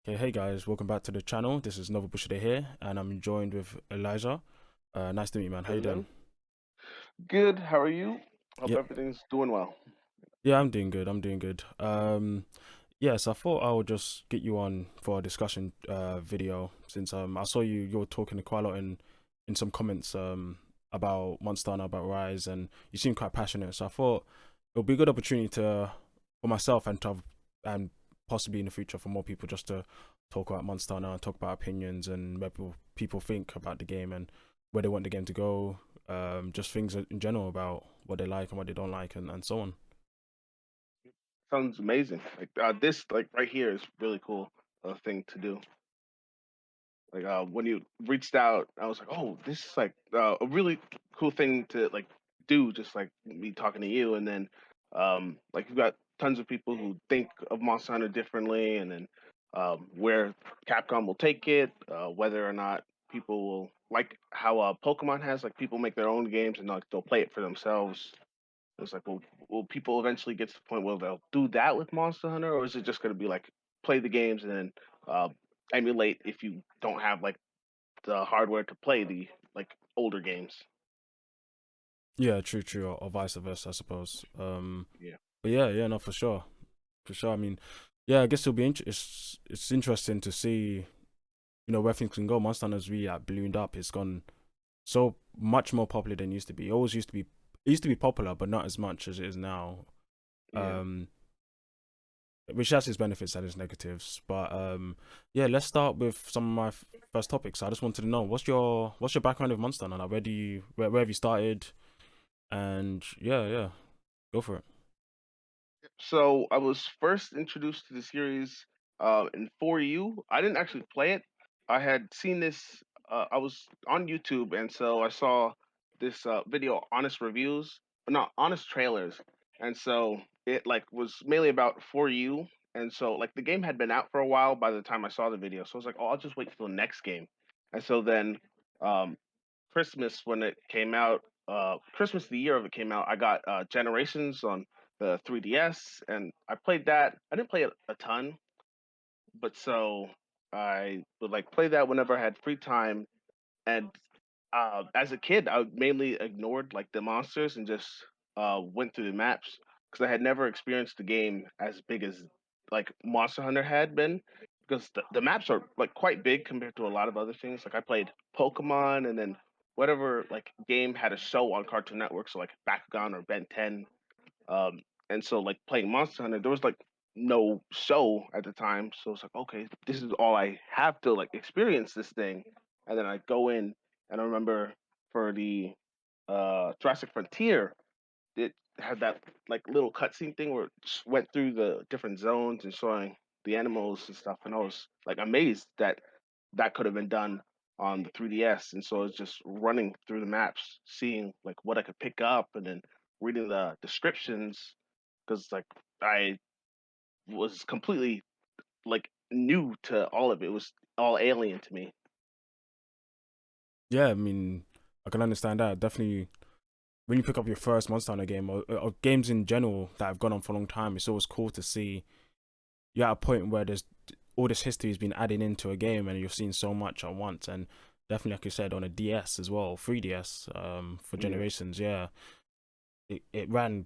Okay, hey guys, welcome back to the channel. This is Nova Bushide here, and I'm joined with Elijah. Nice to meet you, man. How you doing? Hello. Good. How are you? Hope Yeah, everything's doing well. yeah, I'm doing good. I'm doing good. Yes, I thought I would just get you on for a discussion video since I saw you were talking quite a lot in some comments about Monster Hunter, about Rise, and you seem quite passionate. So I thought it would be a good opportunity for myself and possibly in the future for more people just to talk about Monster Hunter and talk about opinions and what people think about the game and where they want the game to go. Just things in general about what they like and what they don't like and so on. Sounds amazing. This, right here, is really cool. Thing to do. When you reached out, I was like, oh, this is a really cool thing to do. Just like me talking to you, and then you've got tons of people who think of Monster Hunter differently, and then where Capcom will take it, whether or not people will like how Pokemon has people make their own games and they'll play it for themselves. It's like, will people eventually get to the point where they'll do that with Monster Hunter, or is it just going to be like play the games and then uh, emulate if you don't have the hardware to play the older games? Yeah, true, true, or vice versa, I suppose. Yeah. But yeah, no, for sure, for sure. I mean, yeah, I guess it'll be it's interesting to see, where things can go. Monster Hunter's really ballooned up. It's gone so much more popular than it used to be. It always used to be popular, but not as much as it is now. Yeah. Um, which has its benefits and its negatives. But yeah, let's start with some of my first topics. I just wanted to know what's your background with Monster Hunter? Like, where have you started? And yeah, go for it. So I was first introduced to the series in 4U. I didn't actually play it. I had seen this. I was on YouTube, and so I saw this video, honest reviews, but not honest trailers. And so it was mainly about 4U. And so the game had been out for a while by the time I saw the video. So I was like, oh, I'll just wait till the next game. And so then um, Christmas when it came out, Christmas the year of it came out, I got Generations on the 3DS, and I played that. I didn't play it a ton, but so I would play that whenever I had free time. And as a kid, I mainly ignored the monsters and just went through the maps because I had never experienced the game as big as Monster Hunter had been. Because the maps are quite big compared to a lot of other things. Like I played Pokemon, and then whatever game had a show on Cartoon Network, so Bakugan or Ben 10. And so playing Monster Hunter, there was no show at the time. So it's like, okay, this is all I have to experience this thing. And then I go in and I remember for the Jurassic Frontier, it had that little cutscene thing where it just went through the different zones and showing the animals and stuff. And I was amazed that that could have been done on the 3DS. And so it's just running through the maps, seeing what I could pick up, and then reading the descriptions because I was completely new to all of it. It was all alien to me. Yeah, I mean, I can understand that. Definitely, when you pick up your first Monster Hunter game or games in general that have gone on for a long time, it's always cool to see you're at a point where there's all this history has been added into a game and you're seeing so much at once. And definitely, like you said, on a DS as well, 3DS, for Yeah. Generations, yeah, it ran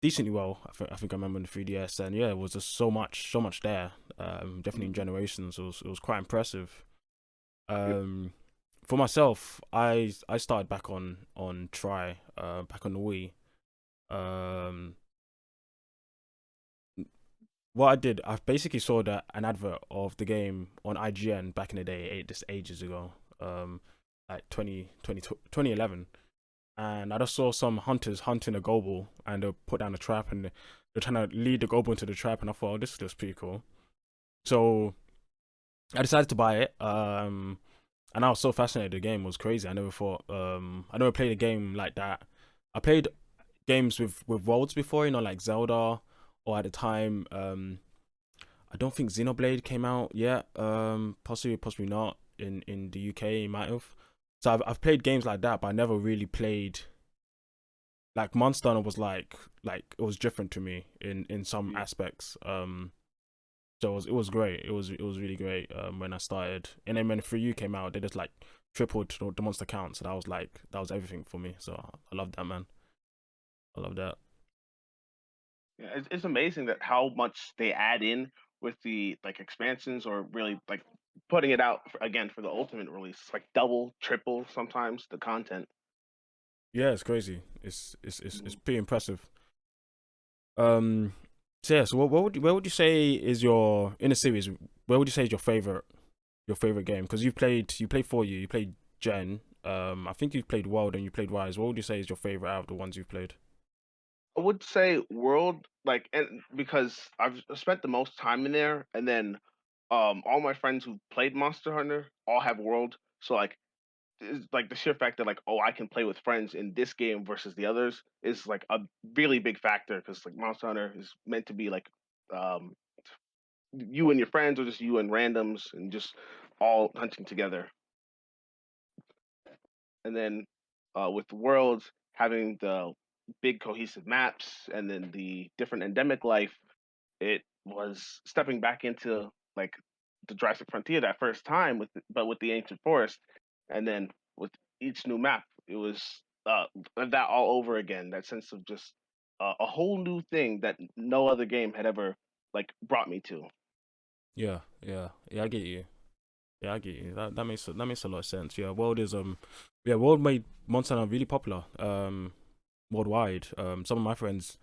decently well. I think I remember in the 3DS, and yeah, it was just so much there. Definitely in Mhm. Generations, it was quite impressive. Yep. Um, for myself, I started back on Try, back on the Wii. Um, what I did, I basically saw an advert of the game on IGN back in the day, this ages ago, like 2011, and I just saw some hunters hunting a goble, and they put down a trap, and they're trying to lead the goble into the trap, and I thought, oh, this looks pretty cool. So I decided to buy it. And I was so fascinated. The game was crazy. I never played a game like that. I played games with worlds before, like Zelda, or at the time, I don't think Xenoblade came out yet. Possibly not in the UK. It might have. So I've played games like that, but I never really played like Monster Hunter was like it was different to me in some Yeah. aspects. So it was great. It was really great when I started, and then when Free U came out, they just like tripled the monster count. So that was everything for me. So I love that, man. I love that. Yeah, it's amazing that how much they add in with the like expansions or really like putting it out for, again for the ultimate release, like double, triple sometimes the content. Yeah, it's crazy. It's Mhm. pretty impressive. Um, so yeah. So where would you say is your in the series? Where would you say is your favorite game? Because you played For You played Gen. I think you've played World and you played Rise. What would you say is your favorite out of the ones you've played? I would say world like and because I've spent the most time in there, and then all my friends who played Monster Hunter all have world. So is like the sheer fact that like oh I can play with friends in this game versus the others is like a really big factor because like Monster Hunter is meant to be like um you and your friends or just you and randoms and just all hunting together. And then with worlds having the big cohesive maps and then the different endemic life, it was stepping back into like the Jurassic Frontier that first time but with the ancient forest, and then with each new map, it was that all over again. That sense of just a whole new thing that no other game had ever like brought me to. Yeah. I get you. Yeah, I get you. That makes a lot of sense. Yeah, World made Monster Hunter really popular worldwide. Some of my friends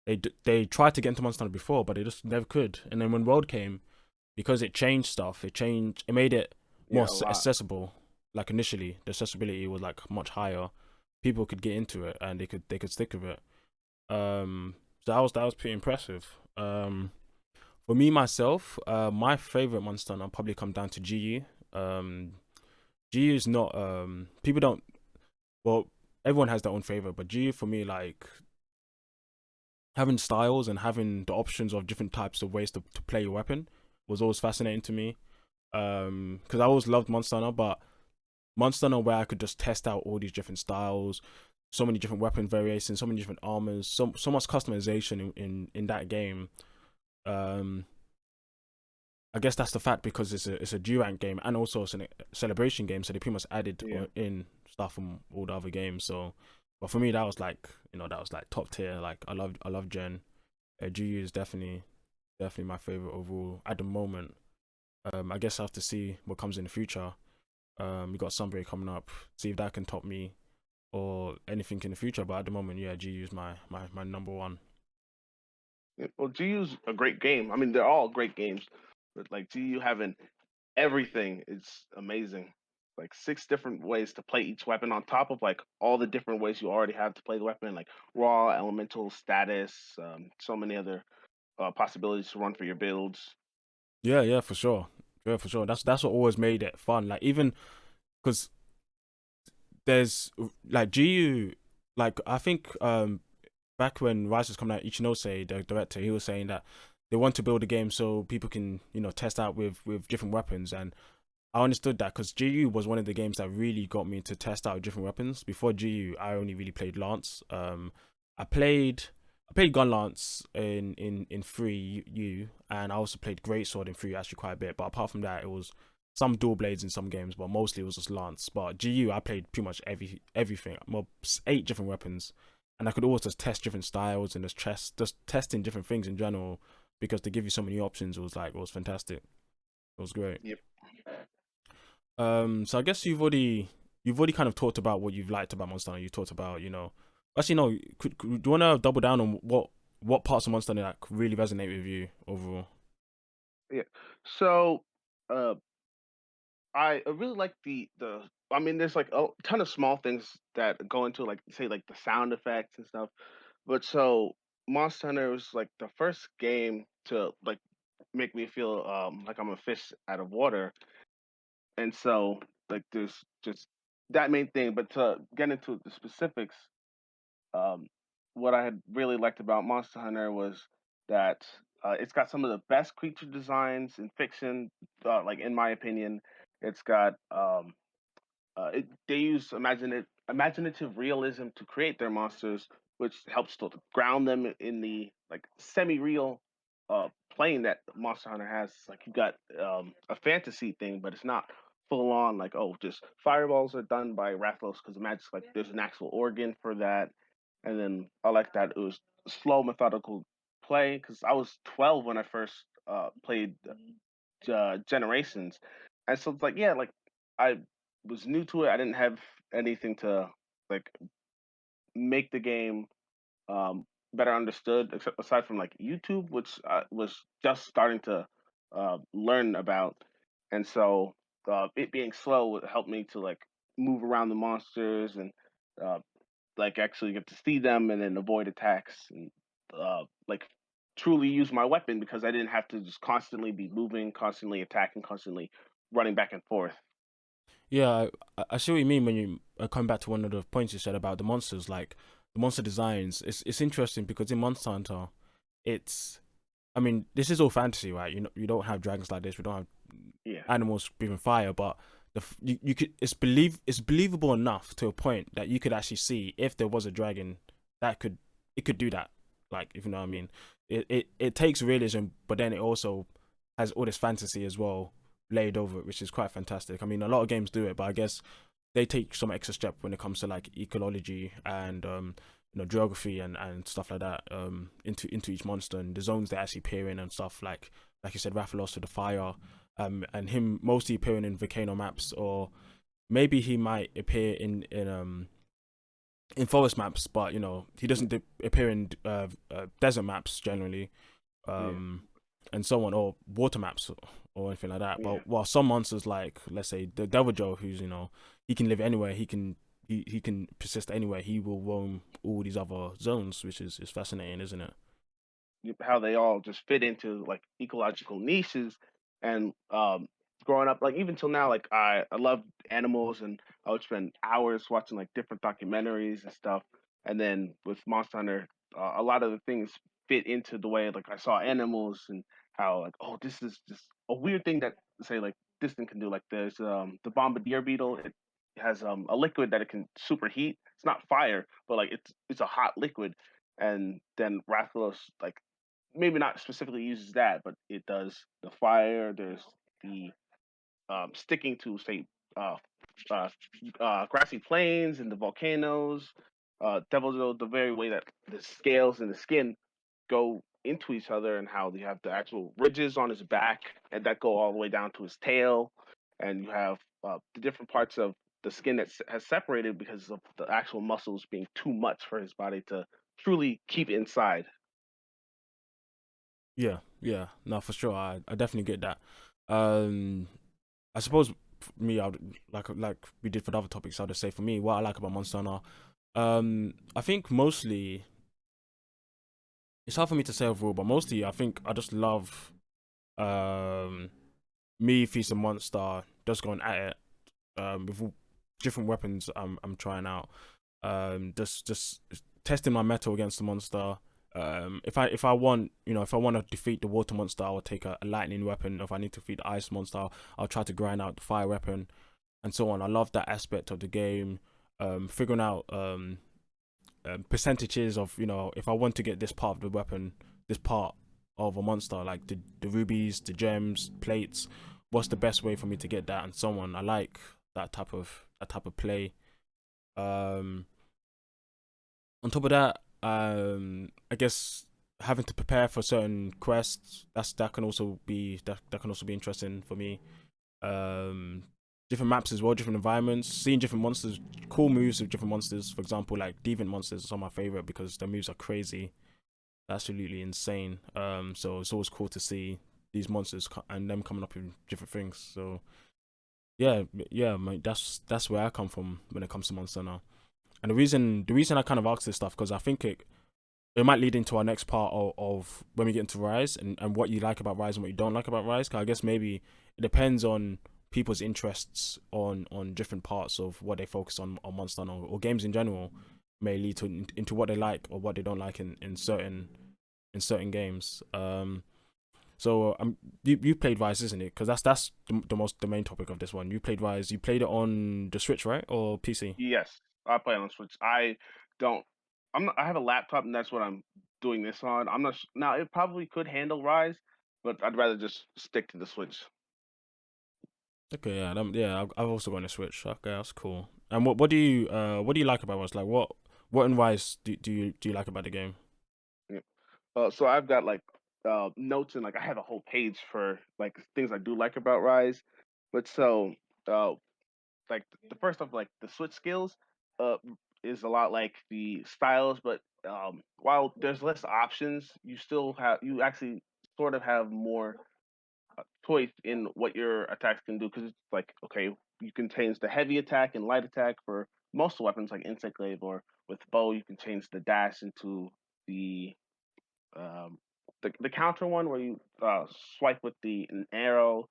they tried to get into Monster Hunter before, but they just never could. And then when World came, because it changed stuff, it made it more Yeah, a lot. accessible. Like initially, the accessibility was like much higher. People could get into it and they could stick with it. So that was pretty impressive. For me myself, my favorite Monster Hunter probably come down to GU. GU is not people don't well everyone has their own favorite, but GU for me like having styles and having the options of different types of ways to play your weapon was always fascinating to me. Because I always loved Monster Hunter, but Monster Hunter where I could just test out all these different styles, so many different weapon variations, so many different armors, so much customization in that game. Um, I guess that's the fact because it's a Durant game and also it's a celebration game, so they pretty much added Yeah. in stuff from all the other games. So, but for me, that was like that was like top tier. Like I love Gen. GU is definitely my favorite overall at the moment. I guess I have to see what comes in the future. We got Sunbury coming up, see if that can top me or anything in the future. But at the moment, yeah, GU is my number one. Yeah, well, GU's a great game. I mean, they're all great games, but like GU having everything is amazing. Like six different ways to play each weapon on top of like all the different ways you already have to play the weapon, like raw, elemental, status, so many other possibilities to run for your builds. Yeah, for sure. Yeah, for sure. That's what always made it fun. Like even because there's like GU, like I think back when Rise was coming out, Ichinose, the director, he was saying that they want to build a game so people can test out with different weapons, and I understood that because GU was one of the games that really got me to test out different weapons. Before GU, I only really played Lance. I played I played Gun Lance in Free U, and I also played Greatsword in Free actually quite a bit. But apart from that, it was some dual blades in some games, but mostly it was just Lance. But GU, I played pretty much everything. Well, 8 different weapons, and I could always just test different styles and just testing different things in general because they give you so many options. It was fantastic. It was great. Yep. So I guess you've already kind of talked about what you've liked about Monster Hunter. You talked about actually no. Do you want to double down on what parts of Monster Hunter like really resonate with you overall? Yeah. So, uh, I really like the. I mean, there's like a ton of small things that go into like say like the sound effects and stuff. But so Monster Hunter was like the first game to like make me feel like I'm a fish out of water. And so like there's just that main thing. But to get into the specifics, um, what I had really liked about Monster Hunter was that it's got some of the best creature designs in fiction. Like in my opinion, it's got they use imaginative realism to create their monsters, which helps to ground them in the like semi-real. playing that Monster Hunter has. It's like you got a fantasy thing, but it's not full on like, oh, just fireballs are done by Rathalos because Magic's like there's an actual organ for that. And then I like that it was slow, methodical play because I was 12 when I first played Generations, and so it's like yeah, like I was new to it. I didn't have anything to like make the game better understood, except aside from like YouTube, which was just starting to learn about, and so it being slow would help me to like move around the monsters and uh, like actually get to see them and then avoid attacks and like truly use my weapon because I didn't have to just constantly be moving, constantly attacking, constantly running back and forth. Yeah, I see what you mean when you come back to one of the points you said about the monsters, like the monster designs. It's interesting because in Monster Hunter, it's I mean this is all fantasy, right? You don't have dragons like this. We don't have Yeah. animals breathing fire, but you could it's believable enough to a point that you could actually see if there was a dragon that could do that. Like if you know what I Yeah. mean, it takes realism, but then it also has all this fantasy as well laid over it, which is quite fantastic. I mean, a lot of games do it, but I guess they take some extra step when it comes to like ecology and geography and stuff like that into each monster and the zones they actually appear in and stuff like you said, Rathalos with the fire, and him mostly appearing in volcano maps, or maybe he might appear in forest maps, but he doesn't appear in desert maps generally, Yeah. um, and so on, or water maps or anything like that. Yeah. But while some monsters, like let's say the Devil Joe, who's he can live anywhere, he can persist anywhere. He will roam all these other zones, which is fascinating, isn't it? How they all just fit into like ecological niches and growing up like even till now like I love animals and I would spend hours watching like different documentaries and stuff and then with Monster Hunter a lot of the things fit into the way like I saw animals and how like oh this is just a weird thing that say like this thing can do like there's the bombardier beetle it has a liquid that it can superheat it's not fire but like it's a hot liquid and then Rathalos like maybe not specifically uses that, but it does the fire. There's the sticking to say uh, uh, grassy plains and the volcanoes. Devil's the very way that the scales and the skin go into each other, and how you have the actual ridges on his back, and that go all the way down to his tail, and you have the different parts of the skin that has separated because of the actual muscles being too much for his body to truly keep inside. Yeah, yeah, no, for sure. I definitely get that. Um, I suppose for me, I would like we did for the other topics. I'll just say for me, what I like about Monster Hunter, I think mostly it's hard for me to say overall, but mostly I think I just love um me Feast and Monster just going at it with all different weapons I'm trying out. Just testing my metal against the monster. If I want if I want to defeat the water monster, I'll take a lightning weapon. If I need to defeat the ice monster, I'll try to grind out the fire weapon, and so on. I love that aspect of the game. Figuring out percentages of if I want to get this part of the weapon, this part of a monster, like the rubies, the gems, plates. What's the best way for me to get that, and so on. I like that type of play. Um, on top of that, I guess having to prepare for certain quests that can also be that can also be interesting for me. Um, Different maps as well, different environments, seeing different monsters, cool moves of different monsters. For example, like deviant monsters are my favorite because their moves are crazy, absolutely insane. So it's always cool to see these monsters and them coming up with different things. So yeah, yeah, that's where I come from when it comes to Monster now. And the reason I kind of ask this stuff because I think it might lead into our next part of when we get into Rise and what you like about Rise and what you don't like about Rise. 'Cause I guess maybe it depends on people's interests on different parts of what they focus on Monster Hunter or games in general may lead to into what they like or what they don't like in certain games. So you played Rise, isn't it? Because that's the main topic of this one. You played Rise. You played it on the Switch, right, or PC? Yes, I play on Switch. I don't. I have a laptop, and that's what I'm doing this on. I'm not now. It probably could handle Rise, but I'd rather just stick to the Switch. Okay, yeah, I've also got a Switch. Okay, that's cool. And what do you like about Rise? Like what in Rise do you like about the game? Yeah. So I've got like notes and like I have a whole page for like things I do like about Rise. But so uh like the first off, like the switch skills uh is a lot like the styles, but while there's less options, you actually sort of have more choice in what your attacks can do, because it's like, okay, you can change the heavy attack and light attack for most weapons like insect glaive, or with bow you can change the dash into the um, the counter one where you swipe with the an arrow.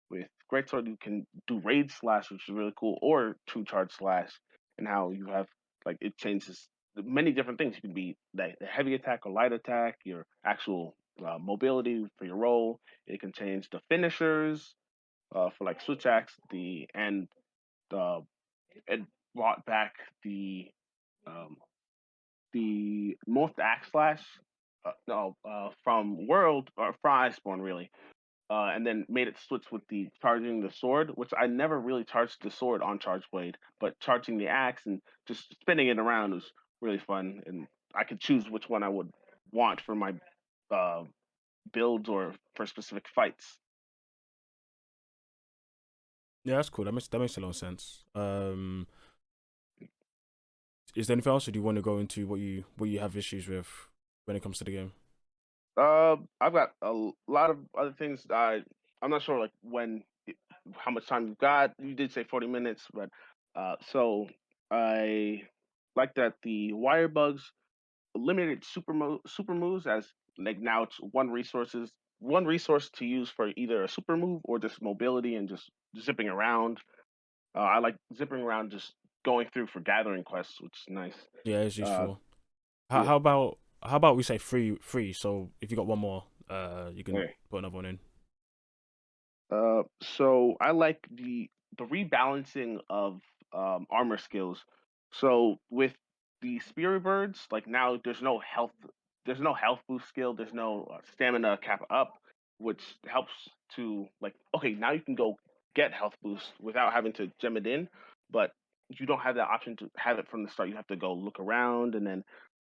With greatsword, you can do raid slash, which is really cool, or true charge slash, and how you have like it changes many different things. You can be the heavy attack or light attack, your actual mobility for your roll. It can change the finishers for like switch axe. The it brought back um, the most axe slash no from World or from Iceborne really, and then made it switch with the charging the sword, which I never really charged the sword on Charge Blade, but charging the axe and just spinning it around was really fun, and I could choose which one I would want for my uh, builds or for specific fights. Yeah, that's cool. That makes a lot of sense. Is there anything else, or do you want to go into what you have issues with when it comes to the game? I've got lot of other things. I'm not sure like how much time you've got. You did say 40 minutes, but so I like that the wire bugs limited super moves, as like now it's one resource to use for either a super move or just mobility and just zipping around. I like zipping around, just going through for gathering quests, which is nice. Yeah, it's Uh, useful. How, yeah. how about how about we say free? So if you got one more, you can Okay. put another one in. So I like the rebalancing of armor skills. So with the Spirit Birds, like now there's no health boost skill, there's no stamina cap up, which helps to like, okay, now you can go get health boost without having to gem it in, but you don't have that option to have it from the start. You have to go look around, and then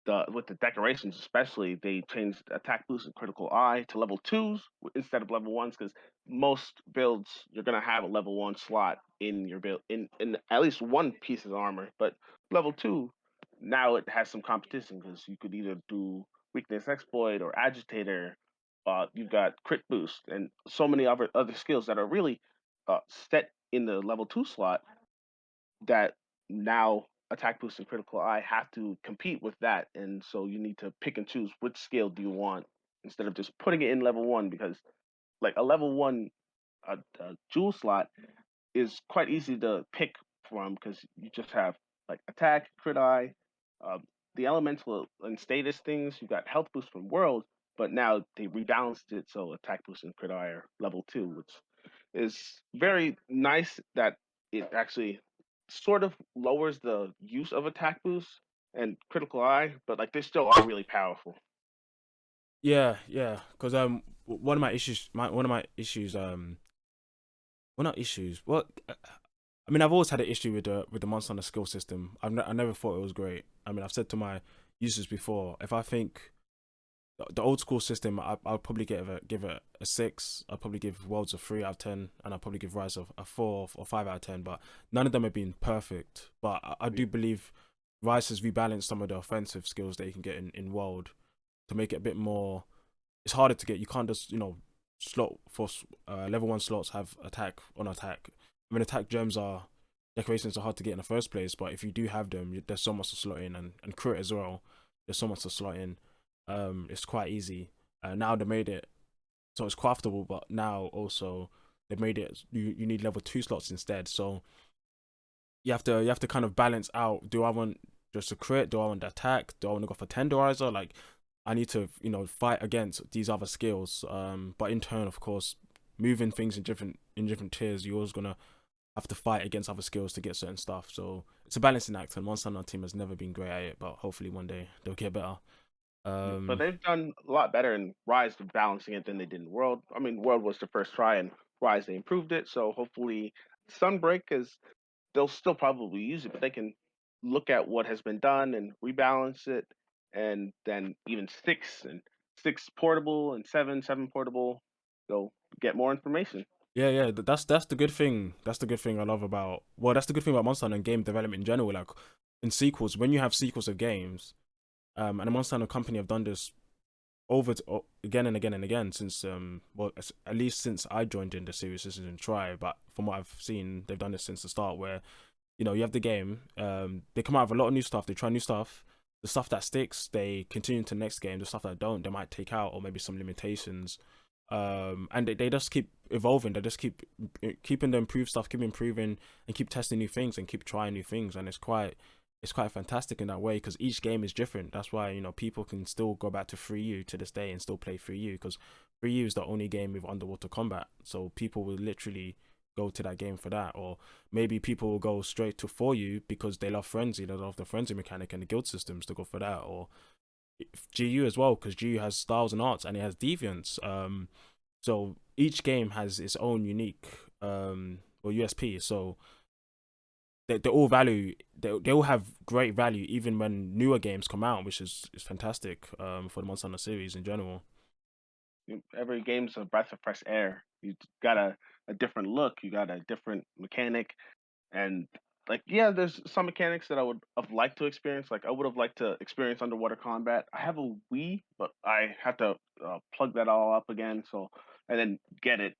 the with the decorations especially, they changed attack boost and critical eye to level twos instead of level ones, because most builds you're gonna have a level one slot in your build in at least one piece of armor, but level two now it has some competition because you could either do weakness exploit or agitator. You've got crit boost and so many other skills that are really set in the level two slot, that now attack boost and critical eye have to compete with that, and so you need to pick and choose which skill do you want instead of just putting it in level one, because like a level one jewel slot is quite easy to pick from, because you just have like attack, crit eye, uh, the elemental and status things. You got health boost from world, but now they rebalanced it so attack boost and crit eye are level two, which is very nice that it actually sort of lowers the use of attack boost and critical eye, but like they still are really powerful. Yeah, yeah. Because one of my issues well, not issues. Well, I mean, I've always had an issue with the Monster Hunter skill system. I never thought it was great. I mean, I've said to my users before, if I think the old school system, I'll probably give it a 6. I'll probably give Worlds a 3 out of 10, and I'll probably give Rise a 4 or 5 out of 10. But none of them have been perfect. But I Yeah. do believe Rise has rebalanced some of the offensive skills that you can get in World to make it a bit more. It's harder to get. You can't just slot for level one slots have attack on attack. I mean, attack gems are decorations are hard to get in the first place, but if you do have them, there's so much to slot in, and crit as well. There's so much to slot in. It's quite easy. Now they made it so it's craftable, but now also they've made it you need level 2 slots instead. So you have to kind of balance out. Do I want just a crit? Do I want the attack? Do I want to go for tenderizer? Like I need to fight against these other skills. But in turn, of course, moving things in different tiers, you're always gonna have to fight against other skills to get certain stuff. So it's a balancing act, and Monster Hunter team has never been great at it, but hopefully one day they'll get better. Yeah, but Um, they've done a lot better in Rise of balancing it than they did in World. I mean, World was the first try, and Rise they improved it. So hopefully, Sunbreak is they'll still probably use it, but they can look at what has been done and rebalance it, and then even six portable and seven portable. They'll get more information. yeah, yeah, that's the good thing. That's the good thing I love about. Well, that's the good thing about Monster Hunter and game development in general. Like in sequels, when you have sequels of games, and the Monster Hunter company have done this again and again and again since well, at least since I joined in the series. This isn't try, but from what I've seen, they've done this since the start. Where you have the game, they come out with a lot of new stuff. They try new stuff. The stuff that sticks, they continue to the next game. The stuff that don't, they might take out or maybe some limitations. And they just keep evolving. They just keeping the improved stuff, keep improving and keep testing new things and keep trying new things. And it's quite fantastic in that way because each game is different. That's why people can still go back to 3U to this day and still play 3U because 3U is the only game with underwater combat. So people will literally go to that game for that, or maybe people will go straight to 4U because they love frenzy. They love the frenzy mechanic and the guild systems to go for that, or GU as well because GU has styles and arts and it has deviants. So each game has its own unique or USP. So they all value they all have great value even when newer games come out, which is fantastic for the Monster Hunter series in general. Every game's a breath of fresh air. You got a different look. You got a different mechanic. And like, yeah, there's some mechanics that I would have liked to experience. Like, I would have liked to experience underwater combat. I have a Wii, but I have to plug that all up again. So, and then get it.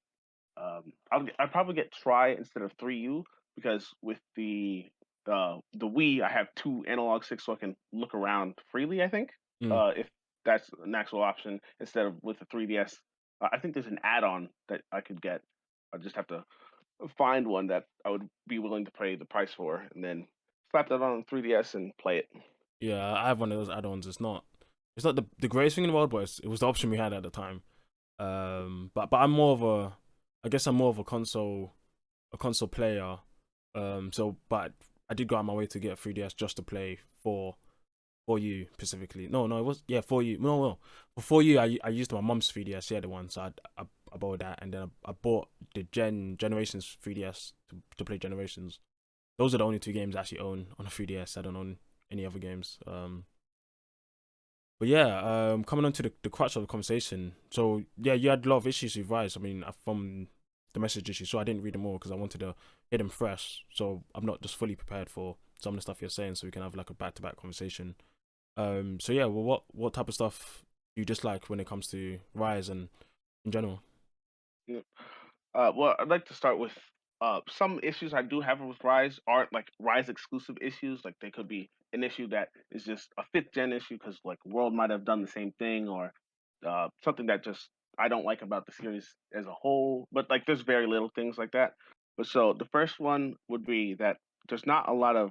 I'd probably get Try instead of 3U because with the Wii, I have two analog sticks, so I can look around freely. I think Mm. if that's an actual option instead of with the 3DS. I think there's an add-on that I could get. I just have to find one that I would be willing to pay the price for, and then slap that on 3DS and play it. Yeah, I have one of those add-ons. It's not the greatest thing in the world, but it was the option we had at the time. But I'm more of a, I guess I'm more of a console player. So but I did go out my way to get a 3DS just to play for you specifically. No, it was yeah for you. No, for you I used my mom's 3DS. She had the one, so I bought that, and then I bought the Generations 3DS to play Generations. Those are the only two games I actually own on a 3DS. I don't own any other games. But yeah, coming on to the crux of the conversation. So yeah, you had a lot of issues with Rise. I mean, from the messages you saw, I didn't read them all because I wanted to hit them fresh. So I'm not just fully prepared for some of the stuff you're saying, so we can have like a back-to-back conversation. So yeah, well, what type of stuff do you dislike when it comes to Rise and in general? Yeah. Well, I'd like to start with some issues I do have with Rise aren't like Rise exclusive issues. Like they could be an issue that is just a fifth gen issue because like World might have done the same thing, or something that just I don't like about the series as a whole. But like there's very little things like that. But so the first one would be that there's not a lot of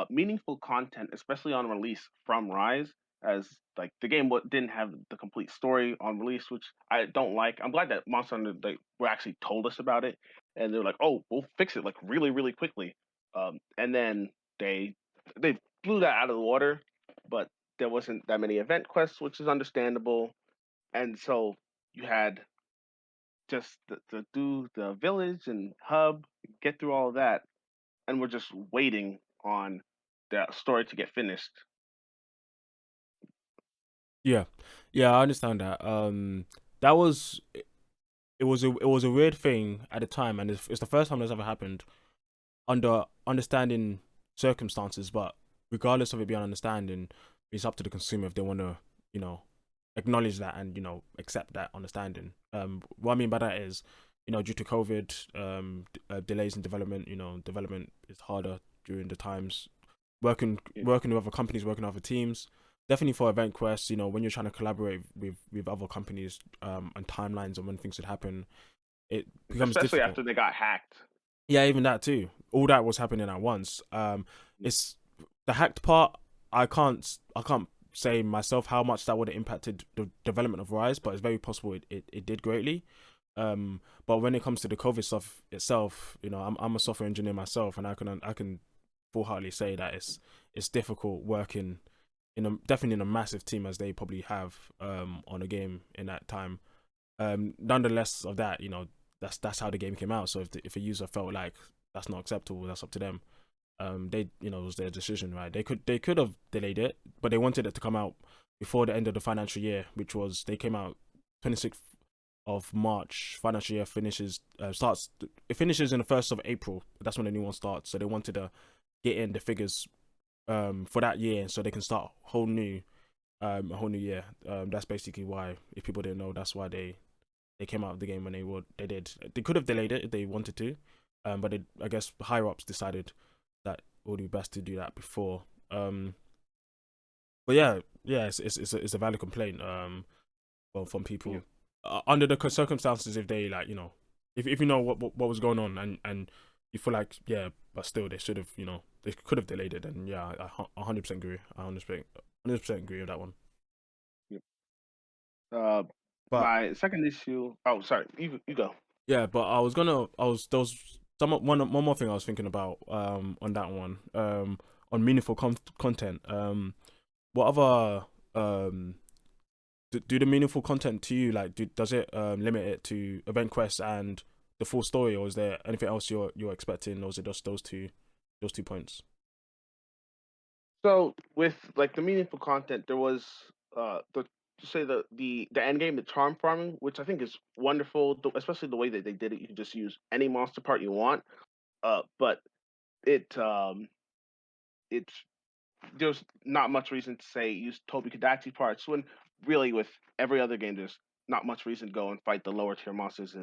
meaningful content, especially on release from Rise, as like the game didn't have the complete story on release, which I don't like. I'm glad that Monster Hunter they were actually told us about it, and they're like, "Oh, we'll fix it like really, really quickly," and then they blew that out of the water. But there wasn't that many event quests, which is understandable, and so you had just to do the village and hub, get through all of that, and we're just waiting on the story to get finished. Yeah, yeah, I understand that. That was it was a weird thing at the time, and it's the first time that's ever happened under understanding circumstances. But regardless of it being understanding, it's up to the consumer if they want to, you know, acknowledge that and accept that understanding. What I mean by that is, due to COVID, delays in development. Development is harder during the times. Working Yeah, working with other companies, working with other teams. Definitely for event quests, when you're trying to collaborate with other companies, and timelines and when things should happen, it becomes especially difficult. after they got hacked. Yeah, even that too. All that was happening at once. It's the hacked part. I can't say myself how much that would have impacted the development of Rise, but it's very possible it did greatly. But when it comes to the COVID stuff itself, I'm a software engineer myself, and I can full heartedly say that it's difficult working. definitely in a massive team as they probably have on a game in that time. Nonetheless of that, that's how the game came out. So if a user felt like that's not acceptable, that's up to them. They it was their decision, right? They could have delayed it, but they wanted it to come out before the end of the financial year, which was they came out 26th of March. Financial year starts. It finishes in the 1st of April. That's when the new one starts. So they wanted to get in the figures for that year, so they can start a whole new year. That's basically why. If people didn't know, that's why they came out of the game when they did. They could have delayed it if they wanted to, but I guess higher ups decided that it would be best to do that before. But yeah, it's a valid complaint. Well, from people Yeah. under the circumstances, if they like, if you know what was going on, and you feel like yeah, but still they should have, they could have delayed it. Then yeah, I 100% agree. I 100% agree with that one. Yep. Uh, But my second issue. Oh, sorry. You go. yeah, but there was one more thing I was thinking about on that one on meaningful content. What other do the meaningful content to you, like, does it limit it to event quests and the full story, or is there anything else you're expecting, or is it just those two points? So with like the meaningful content, there was the to say the end game, the charm farming, which I think is wonderful, especially the way that they did it. You can just use any monster part you want. But it it's there's not much reason to say use Toby Kadachi parts when really with every other game there's not much reason to go and fight the lower tier monsters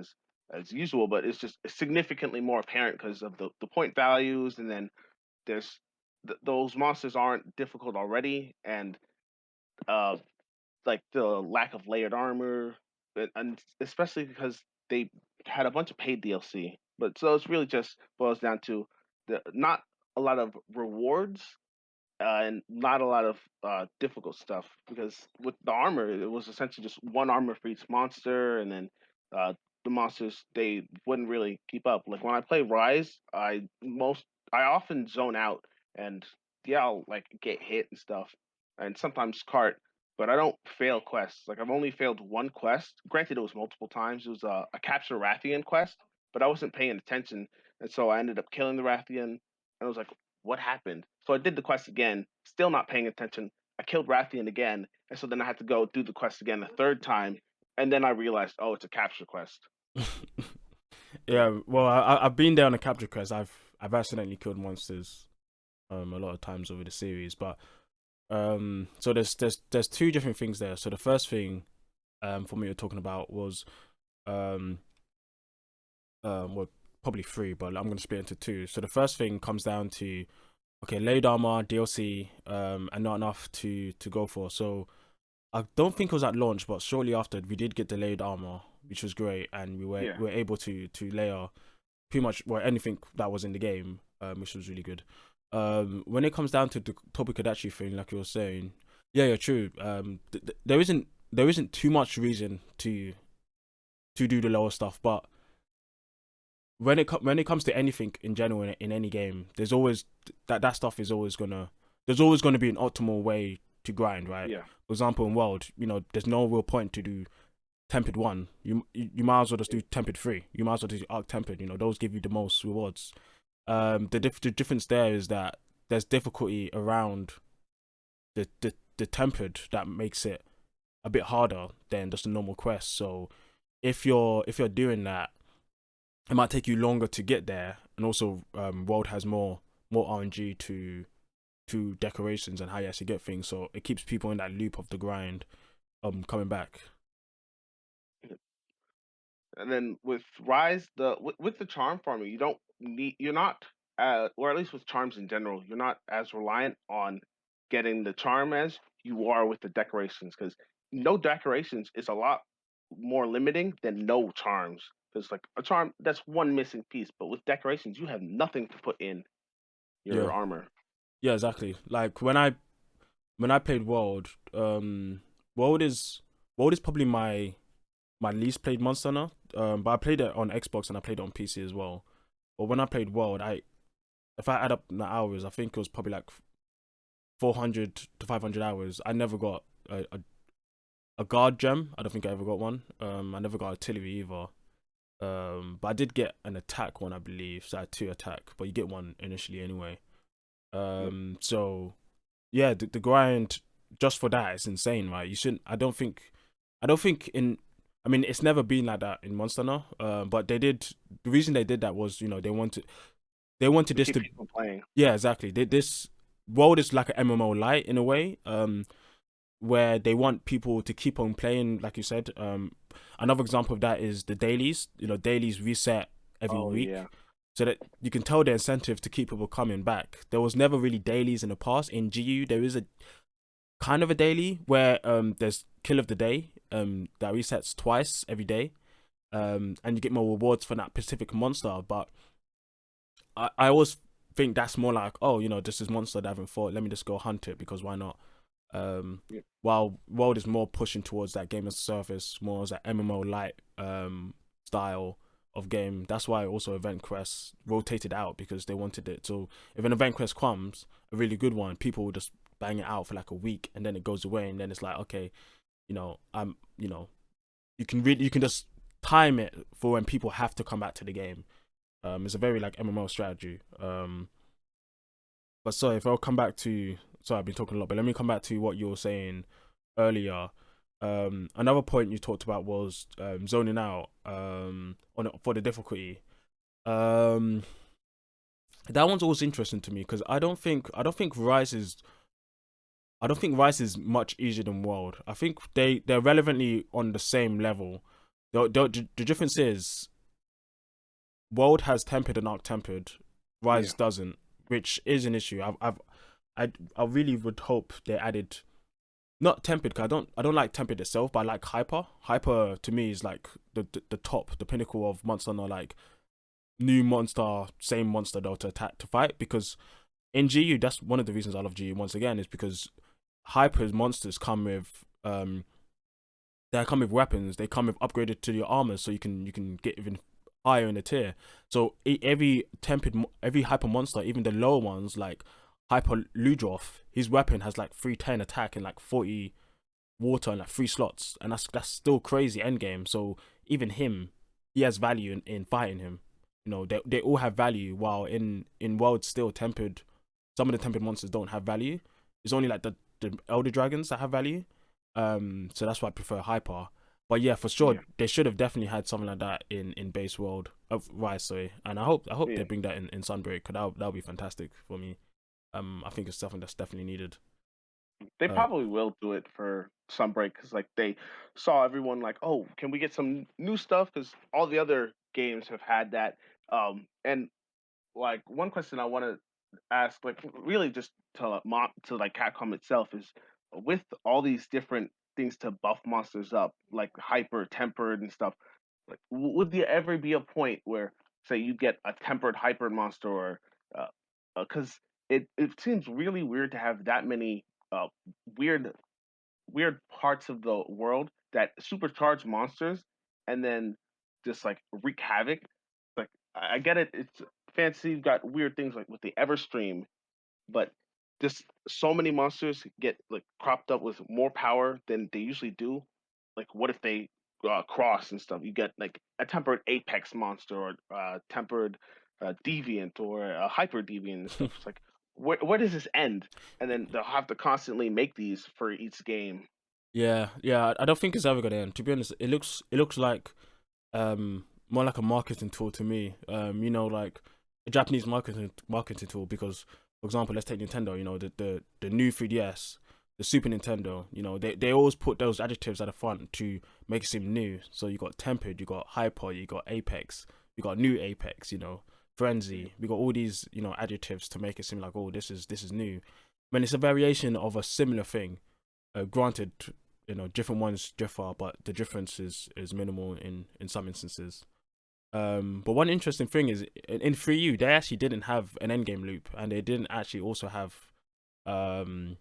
as usual, but it's just significantly more apparent because of the point values, and then there's those monsters aren't difficult already, and uh like the lack of layered armor, and especially because they had a bunch of paid DLC. But so it's really just boils down to the not a lot of rewards and not a lot of difficult stuff, because with the armor, it was essentially just one armor for each monster, and then uh, the monsters they wouldn't really keep up. Like when I play Rise, I often zone out, and yeah, I'll like get hit and stuff, and sometimes cart, but I don't fail quests. Like I've only failed one quest. Granted, it was multiple times. It was a capture Rathian quest, but I wasn't paying attention, and so I ended up killing the Rathian. And I was like, what happened? So I did the quest again, still not paying attention. I killed Rathian again, and so then I had to go do the quest again a third time, and then I realized, oh, it's a capture quest. So Yeah, well, I've been there on a capture quest. I've accidentally killed monsters a lot of times over the series, but so there's two different things there. So the first thing for me you're talking about was um well, probably three, but I'm gonna split into two. So the first thing comes down to, okay, laid armor DLC and not enough to go for. So I don't think it was at launch, but shortly after we did get delayed armor, which was great, and yeah, we were able to layer pretty much well anything that was in the game, which was really good. When it comes down to the Tobukadachi thing, like you were saying, yeah, you're true. There isn't too much reason to do the lower stuff, but when it comes to anything in general in any game, there's always that stuff is always gonna there's always gonna be an optimal way to grind, right? yeah, For example, in World, there's no real point to do Tempered 1. You might as well just do Tempered 3. You might as well do Arc Tempered. Those give you the most rewards. The difference there is that there's difficulty around the Tempered that makes it a bit harder than just a normal quest. So if you're doing that, it might take you longer to get there, and also World has more RNG to decorations and how you actually get things, so it keeps people in that loop of the grind coming back. and then with Rise, with the charm farming, you're not or at least with charms in general, you're not as reliant on getting the charm as you are with the decorations, because no decorations is a lot more limiting than no charms. Because like a charm, that's one missing piece, but with decorations, you have nothing to put in Yeah, your armor. yeah, exactly. Like when I played World, World is World is probably my least played Monster Hunter. But I played it on Xbox and I played it on PC as well. But when I played World, if I add up the hours, I think it was probably like 400 to 500 hours. I never got a guard gem. I don't think I ever got one. I never got artillery either. But I did get an attack one, I believe. So I had two attack, but you get one initially anyway. Yep. So yeah, the grind just for that is insane, right? You shouldn't. I don't think. I don't think in. I mean, it's never been like that in Monster Hunter. But they did. The reason they did that was, they wanted To this keep to. people playing. Yeah, exactly. This world is like an MMO light in a way. Where they want people to keep on playing, like you said. Another example of that is the dailies. Dailies reset every Oh week, yeah. so that you can tell the incentive to keep people coming back. There was never really dailies in the past. In GU, there is a kind of a daily where there's kill of the day that resets twice every day, and you get more rewards for that specific monster. But I always think that's more like, oh, this is monster that I haven't fought. Let me just go hunt it because why not? Yep. While World is more pushing towards that game as a service, more as that MMO light style of game. That's why also Event Quest rotated out because they wanted it. So if an Event Quest comes, a really good one, people will just bang it out for like a week and then it goes away and then it's like, okay, I'm you can just time it for when people have to come back to the game. It's a very like MMO strategy. But sorry, if I'll come back to, sorry, I've been talking a lot, but let me come back to what you were saying earlier. Another point you talked about was zoning out for the difficulty. Um, that one's always interesting to me because I don't think Rise is much easier than World. I think they're relevantly on the same level. The difference is World has tempered and arc tempered. Yeah. Rise doesn't, which is an issue. I really would hope they added not tempered because I don't like tempered itself, but I like hyper. Hyper to me is like the top, the pinnacle of monster. Not like new monster, same monster though to attack to fight. Because in GU, that's one of the reasons I love GU once again is because hyper monsters come with they come with weapons. They come with upgraded to your armor, so you can get even higher in the tier. So every hyper monster, even the lower ones like Hyper Ludroth, his weapon has like 310 attack and like 40 water and like 3 slots, and that's still crazy endgame. So even him, he has value in fighting him. They all have value. While in World still tempered, some of the tempered monsters don't have value. It's only like the Elder Dragons that have value. So that's why I prefer Hyper. But yeah, for sure, Yeah. they should have definitely had something like that in base World of Rise, sorry. And I hope they Yeah. bring that in Sunbreak. Cause that'll be fantastic for me. I think it's something that's definitely needed. They Uh, probably will do it for some break because like they saw everyone like, oh, can we get some new stuff? Because all the other games have had that. And like one question I want to ask, like really just to like Capcom itself is with all these different things to buff monsters up, like hyper tempered and stuff. Like, would there ever be a point where, say, you get a tempered hyper monster, or because it seems really weird to have that many uh weird parts of the world that supercharge monsters and then just like wreak havoc. Like I get it, it's fantasy. You've got weird things like with the Everstream, but just so many monsters get like cropped up with more power than they usually do. Like what if they cross and stuff? You get like a tempered Apex monster or tempered Deviant or a Hyper Deviant and stuff. It's like where does this end? And then they'll have to constantly make these for each game. yeah, yeah. I don't think it's ever gonna end. To be honest, it looks like more like a marketing tool to me. Like a Japanese marketing tool because, for example, let's take Nintendo. The new 3DS, the Super Nintendo. They always put those adjectives at the front to make it seem new. So you got tempered, you got hyper, you got Apex, you got new Apex. Yeah. Frenzy. We got all these adjectives to make it seem like, oh, this is new. When it's a variation of a similar thing. Granted, different ones differ, but the difference is minimal in some instances. But one interesting thing is in 3U they actually didn't have an endgame loop, and they didn't actually also have um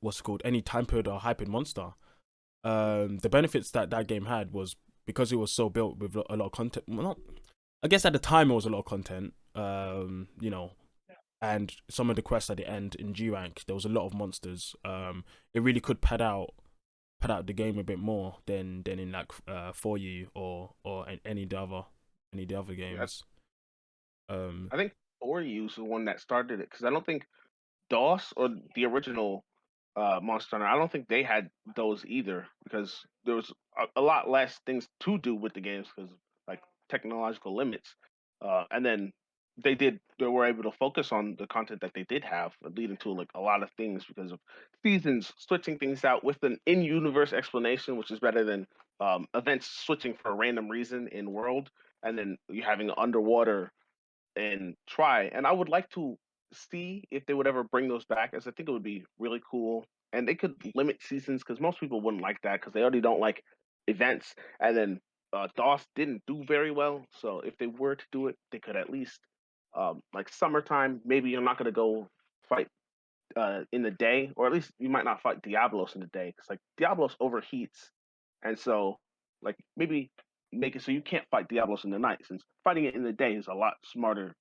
what's it called, any tempered or hypered monster. The benefits that game had was because it was so built with a lot of content. Well, not, I guess at the time it was a lot of content. and some of the quests at the end in G rank, there was a lot of monsters. It really could pad out the game a bit more than in like for you or any of the other Yeah, games. Um, I think 4U is the one that started it because I don't think DOS or the original Monster Hunter, I don't think they had those either because there was a lot less things to do with the games because like technological limits. And then they were able to focus on the content that they did have, leading to like a lot of things because of seasons switching things out with an in-universe explanation, which is better than events switching for a random reason in world, and then you having underwater and try. And I would like to see if they would ever bring those back, as I think it would be really cool. And they could limit seasons because most people wouldn't like that because they already don't like events. And then DOS didn't do very well, so if they were to do it, they could at least like summertime. Maybe you're not going to go fight in the day, or at least you might not fight Diablos in the day because like Diablos overheats, and so like maybe make it so you can't fight Diablos in the night since fighting it in the day is a lot smarter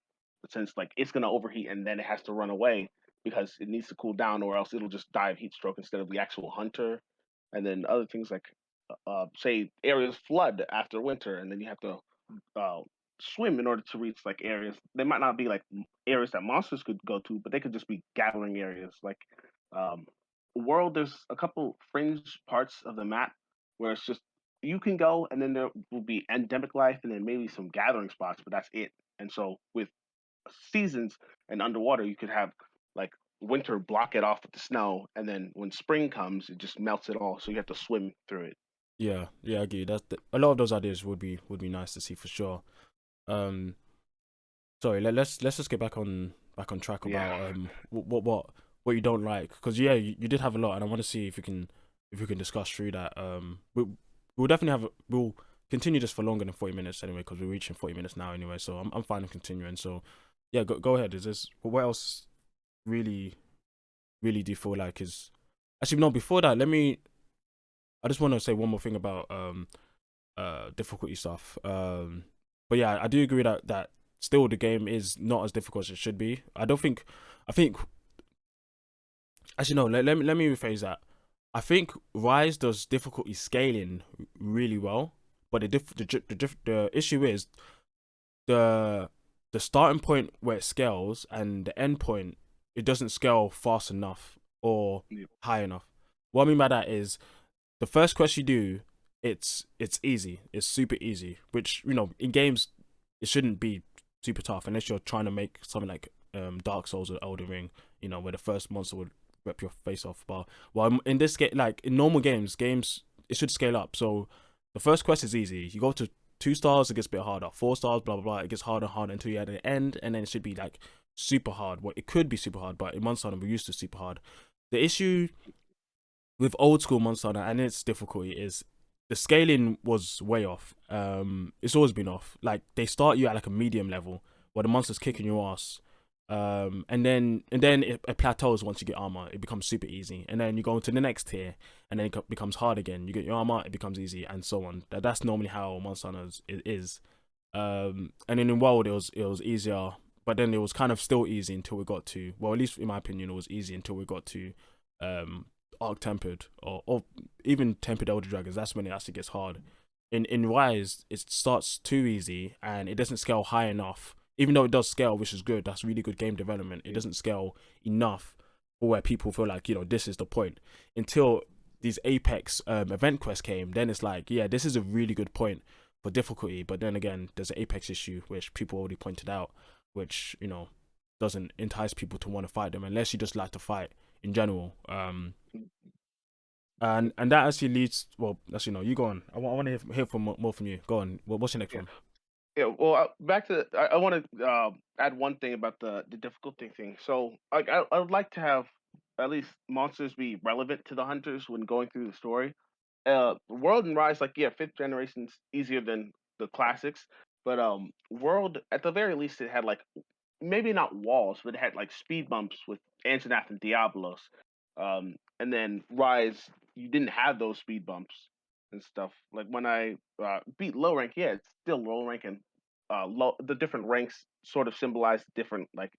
since like it's gonna overheat and then it has to run away because it needs to cool down or else it'll just die of heat stroke instead of the actual hunter, and then other things like say areas flood after winter and then you have to uh, swim in order to reach like areas. They might not be like areas that monsters could go to, but they could just be gathering areas. Like um, world, there's a couple fringe parts of the map where it's just you can go, and then there will be endemic life, and then maybe some gathering spots, but that's it. And so with seasons and underwater, you could have like winter block it off with the snow, and then when spring comes, it just melts it all. So you have to swim through it. yeah, yeah, I agree. A lot of those ideas would be nice to see for sure. Um, Sorry, let's just get back on track Yeah. about what you don't like, because yeah, you did have a lot, and I want to see if we can discuss through that. We'll definitely we'll continue this for longer than 40 minutes anyway, because we're reaching 40 minutes now anyway. So I'm fine with continuing. So yeah, go ahead. Is this what else really do you feel like is actually no? Before that, I just want to say one more thing about difficulty stuff. But yeah, I do agree that still the game is not as difficult as it should be. I think actually no. Let me rephrase that. I think Rise does difficulty scaling really well, but the issue is the the starting point where it scales and the end point, it doesn't scale fast enough or Yeah. high enough. What I mean by that is the first quest you do, it's easy. It's super easy. Which in games it shouldn't be super tough unless you're trying to make something like Dark Souls or Elden Ring. Where the first monster would rip your face off. But well, in this game, like in normal games it should scale up. So the first quest is easy. You go to 2 stars, it gets a bit harder. 4 stars, blah blah blah. It gets harder and harder until you're at the end, and then it should be like super hard. Well, it could be super hard, but in Monster Hunter we're used to super hard. The issue with old school Monster Hunter and its difficulty is the scaling was way off. It's always been off. Like they start you at like a medium level where the monster's kicking your ass. And then it plateaus once you get armor. It becomes super easy, and then you go into the next tier, and then it becomes hard again. You get your armor, it becomes easy, and so on. That's normally how Monster Hunter is. And then in World it was easier, but then it was kind of still easy until we got to, well, at least in my opinion, it was easy until we got to um Arc Tempered or even Tempered Elder Dragons. That's when it actually gets hard. In Rise, it starts too easy and it doesn't scale high enough. Even though it does scale, which is good, that's really good game development. It doesn't scale enough for where people feel like this is the point. Until these Apex event quests came, then it's like, yeah, this is a really good point for difficulty. But then again, there's an Apex issue which people already pointed out, which doesn't entice people to want to fight them unless you just like to fight in general. And that actually leads. Well, actually, no. You go on. I want to hear from more from you. Go on. What's your next Yeah. one? Yeah, well, back to I want to add one thing about the difficulty thing. So, like, I would like to have at least monsters be relevant to the hunters when going through the story. World and Rise, like, yeah, fifth generation's easier than the classics, but World at the very least it had like maybe not walls, but it had like speed bumps with Anjanath and Diablos. And then Rise, you didn't have those speed bumps and stuff. Like when I beat low rank, yeah, it's still low rank and the different ranks sort of symbolize different like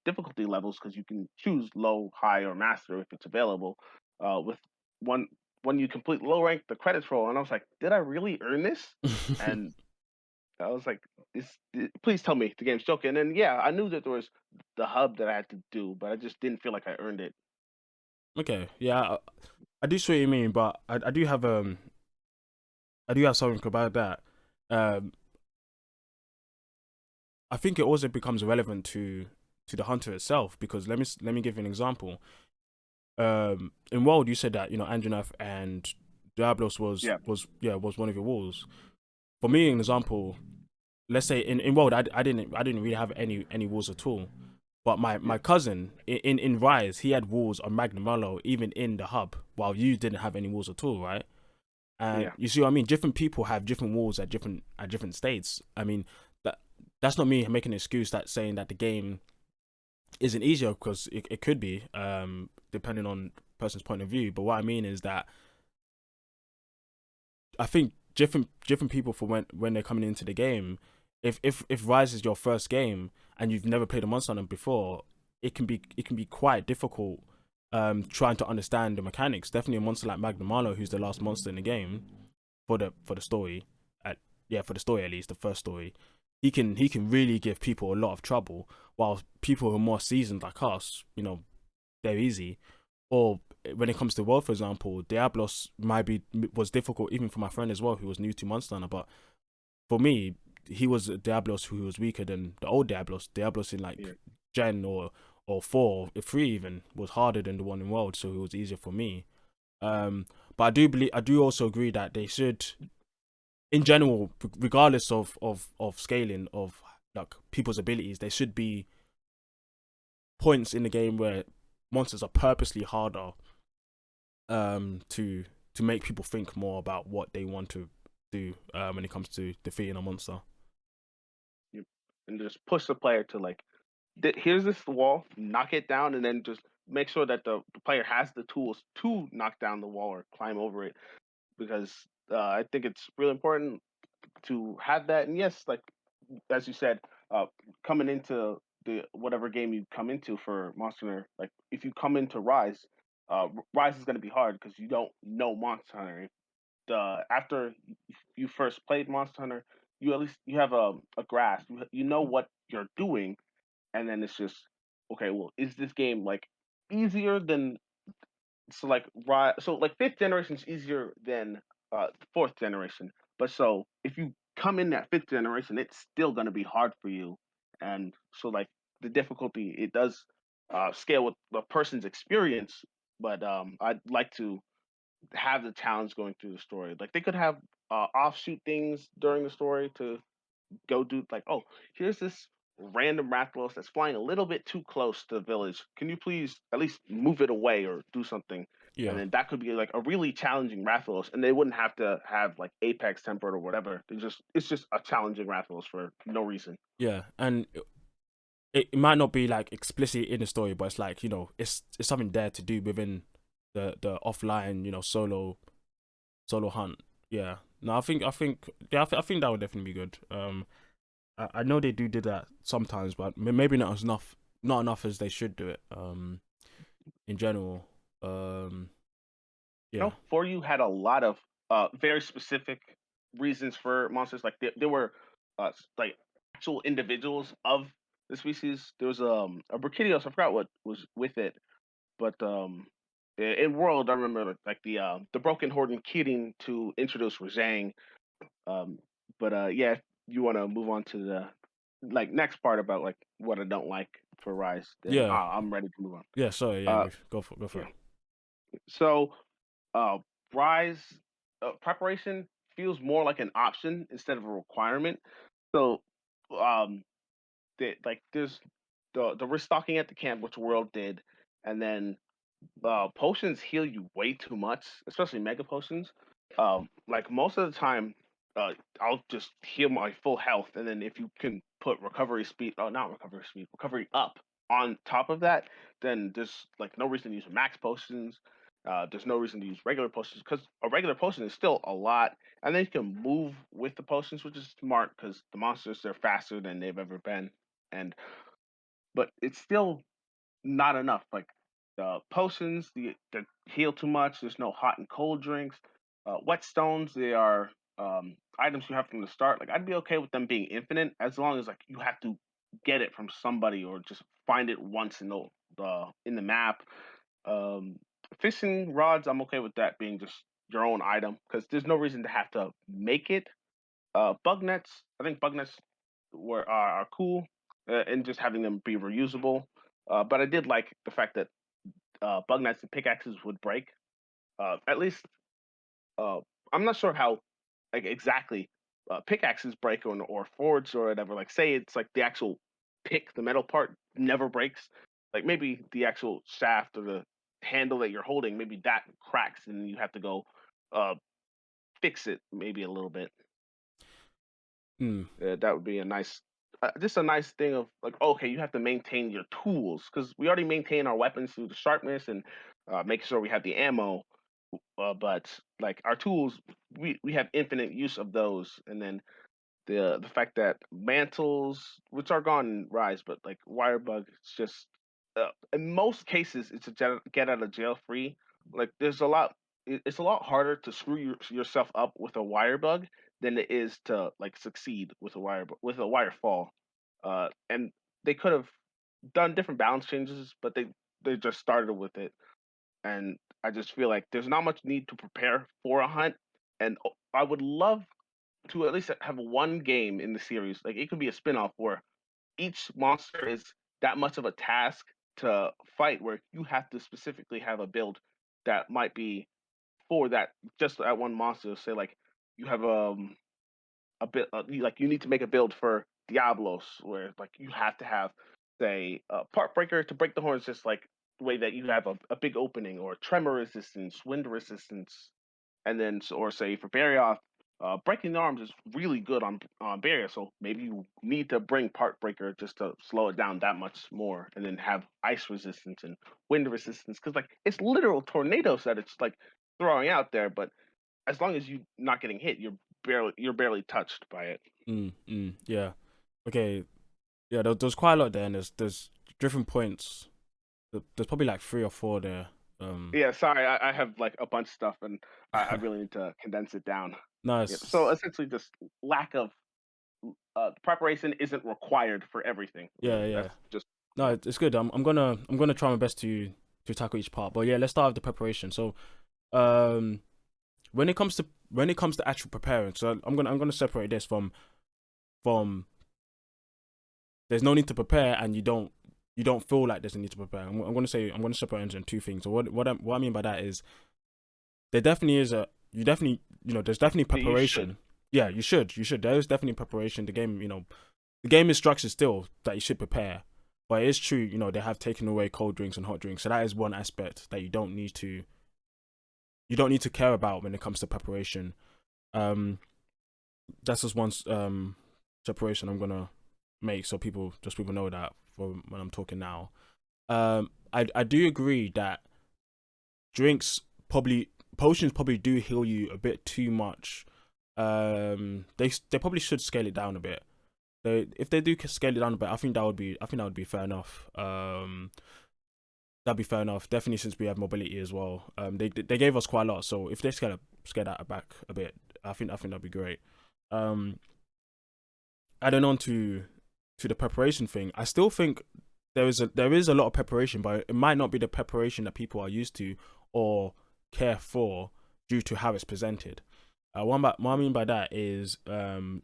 difficulty levels because you can choose low, high, or master if it's available. With one when you complete low rank, the credits roll, and I was like, did I really earn this? And I was like, please tell me the game's joking. And yeah, I knew that there was the hub that I had to do, but I just didn't feel like I earned it. Okay, yeah, I do see what you mean, but I do have something about that. Um, I think it also becomes relevant to the hunter itself because let me give you an example. In World, you said that Anjanath and Diablos Yeah, was one of your walls. For me, an example, let's say in World, I didn't really have any walls at all. But my yeah, cousin in Rise, he had walls on Magnum Mallow, even in the hub, while you didn't have any walls at all, right? And yeah, you see what I mean? Different people have different walls at different states. I mean, that that's not me making an excuse that saying that the game isn't easier because it could be, depending on person's point of view. But what I mean is that I think different people for when they're coming into the game, if Rise is your first game and you've never played a Monster Hunter before, it can be quite difficult trying to understand the mechanics. Definitely a monster like Magnum Marlow, who's the last monster in the game for the story, at yeah, for the story at least, the first story. He can really give people a lot of trouble, while people who are more seasoned like us, they're easy. Or when it comes to World, for example, Diablos was difficult even for my friend as well, who was new to Monster Hunter. But for me, he was a Diablos who was weaker than the old Diablos. Diablos in like yeah. Gen or 4, 3 even was harder than the one in World, so it was easier for me. But I do also agree that they should, in general, regardless of scaling of like people's abilities, there should be points in the game where monsters are purposely harder to make people think more about what they want to do when it comes to defeating a monster. You, and just push the player to like, here's this wall, knock it down, and then just make sure that the player has the tools to knock down the wall or climb over it. Because I think it's really important to have that. And yes, like as you said, coming into the whatever game you come into for Monster Hunter, like if you come into Rise, Rise is going to be hard because you don't know Monster Hunter. After you first played Monster Hunter, you at least you have a grasp. You know what you're doing, and then it's just okay. Well, is this game like easier than so like fifth generation is easier than fourth generation. But so if you come in that fifth generation, it's still gonna be hard for you. And so like the difficulty it does scale with the person's experience. But I'd like to have the challenge going through the story. Like they could have offshoot things during the story to go do like, oh, here's this random Rathalos that's flying a little bit too close to the village. Can you please at least move it away or do something? And Yeah, then that could be like a really challenging Rathalos, and they wouldn't have to have like Apex tempered or whatever. It's just a challenging Rathalos for no reason. yeah, and it might not be like explicit in the story, but it's like it's something there to do within the offline solo hunt. Yeah, no, I think yeah, I think that would definitely be good. I know they do that sometimes, but maybe not enough as they should do it. In general, um, You yeah, know, For You had a lot of very specific reasons for monsters. Like there were like actual individuals of the species. There was a Brachydios. I forgot what was with it, but in World, I remember like the Broken Horde and Keating to introduce Rajang. Um, but yeah, if you want to move on to the like next part about like what I don't like for Rise, then yeah, I'm ready to move on. yeah. Sorry, yeah, Uh, go for yeah. it. So uh, Rise preparation feels more like an option instead of a requirement. So um, there's the restocking at the camp, which World did, and then potions heal you way too much, especially mega potions. Like most of the time, I'll just heal my full health, and then if you can put recovery speed, oh, not recovery speed, recovery up on top of that, then there's like no reason to use max potions. There's no reason to use regular potions because a regular potion is still a lot, and then you can move with the potions, which is smart because the monsters they're faster than they've ever been. and but it's still not enough. Like the potions, they heal too much. There's no hot and cold drinks. Whetstones, they are items you have from the start. Like I'd be okay with them being infinite as long as like you have to get it from somebody or just find it once in the map. Um, Fishing rods, I'm okay with that being just your own item because there's no reason to have to make it. Bug nets, I think bug nets are cool, and just having them be reusable. But I did like the fact that bug nets and pickaxes would break. At least uh, I'm not sure how like exactly pickaxes break or forge or whatever. Like say it's like the actual pick, the metal part never breaks. Like maybe the actual shaft or the handle that you're holding, maybe that cracks and you have to go uh, fix it maybe a little bit. Hmm. That would be a nice, just a nice thing of like, okay, you have to maintain your tools because we already maintain our weapons through the sharpness and making sure we have the ammo. But like our tools, we have infinite use of those, and then the fact that mantles, which are gone in Rise, but like wire bug, it's just in most cases it's a get out of jail free. Like there's a lot, it's a lot harder to screw yourself up with a wire bug than it is to like succeed with a with a wire fall. And they could have done different balance changes, but they just started with it, and I just feel like there's not much need to prepare for a hunt. And I would love to at least have one game in the series, like it could be a spin-off where each monster is that much of a task to fight where you have to specifically have a build that might be for that just that one monster. Say like you have a bit like you need to make a build for Diablos where like you have to have say a part breaker to break the horns just like the way that you have a big opening or tremor resistance, wind resistance, and then or say for Barrioth, breaking the arms is really good on barrier. So maybe you need to bring part breaker just to slow it down that much more, and then have ice resistance and wind resistance because like it's literal tornadoes that it's like throwing out there. But as long as you're not getting hit, you're barely touched by it. Yeah. Okay. Yeah. There's quite a lot there, and there's different points. There's probably like three or four there. Yeah, sorry, I have like a bunch of stuff, and I really need to condense it down. Yeah, so Nice. essentially, just lack of preparation isn't required for everything. Yeah. Really, Yeah. that's just No, yeah. it's good. I'm gonna try my best to tackle each part. But yeah, let's start with the preparation. So um, when it comes to actual preparing, so I'm gonna separate this from there's no need to prepare and you don't feel like there's a need to prepare. I'm gonna separate it into two things. So what I mean by that is there definitely is a you definitely there's definitely Yeah, you should. preparation. Yeah, you should. There is definitely preparation. The game is structured still that you should prepare, but it is true. They have taken away cold drinks and hot drinks, so that is one aspect that you don't need to care about when it comes to preparation. Um, that's just one separation I'm gonna make so people know that for when I'm talking now. I do agree that drinks probably potions probably do heal you a bit too much. They probably should scale it down a bit. If they do scale it down a bit, I think that would be fair enough. That'd be fair enough. Definitely since we have mobility as well. They gave us quite a lot, so if they scale that back a bit, I think that'd be great. Um, Adding on to the preparation thing, I still think there is a lot of preparation, but it might not be the preparation that people are used to or care for due to how it's presented. What I mean by that is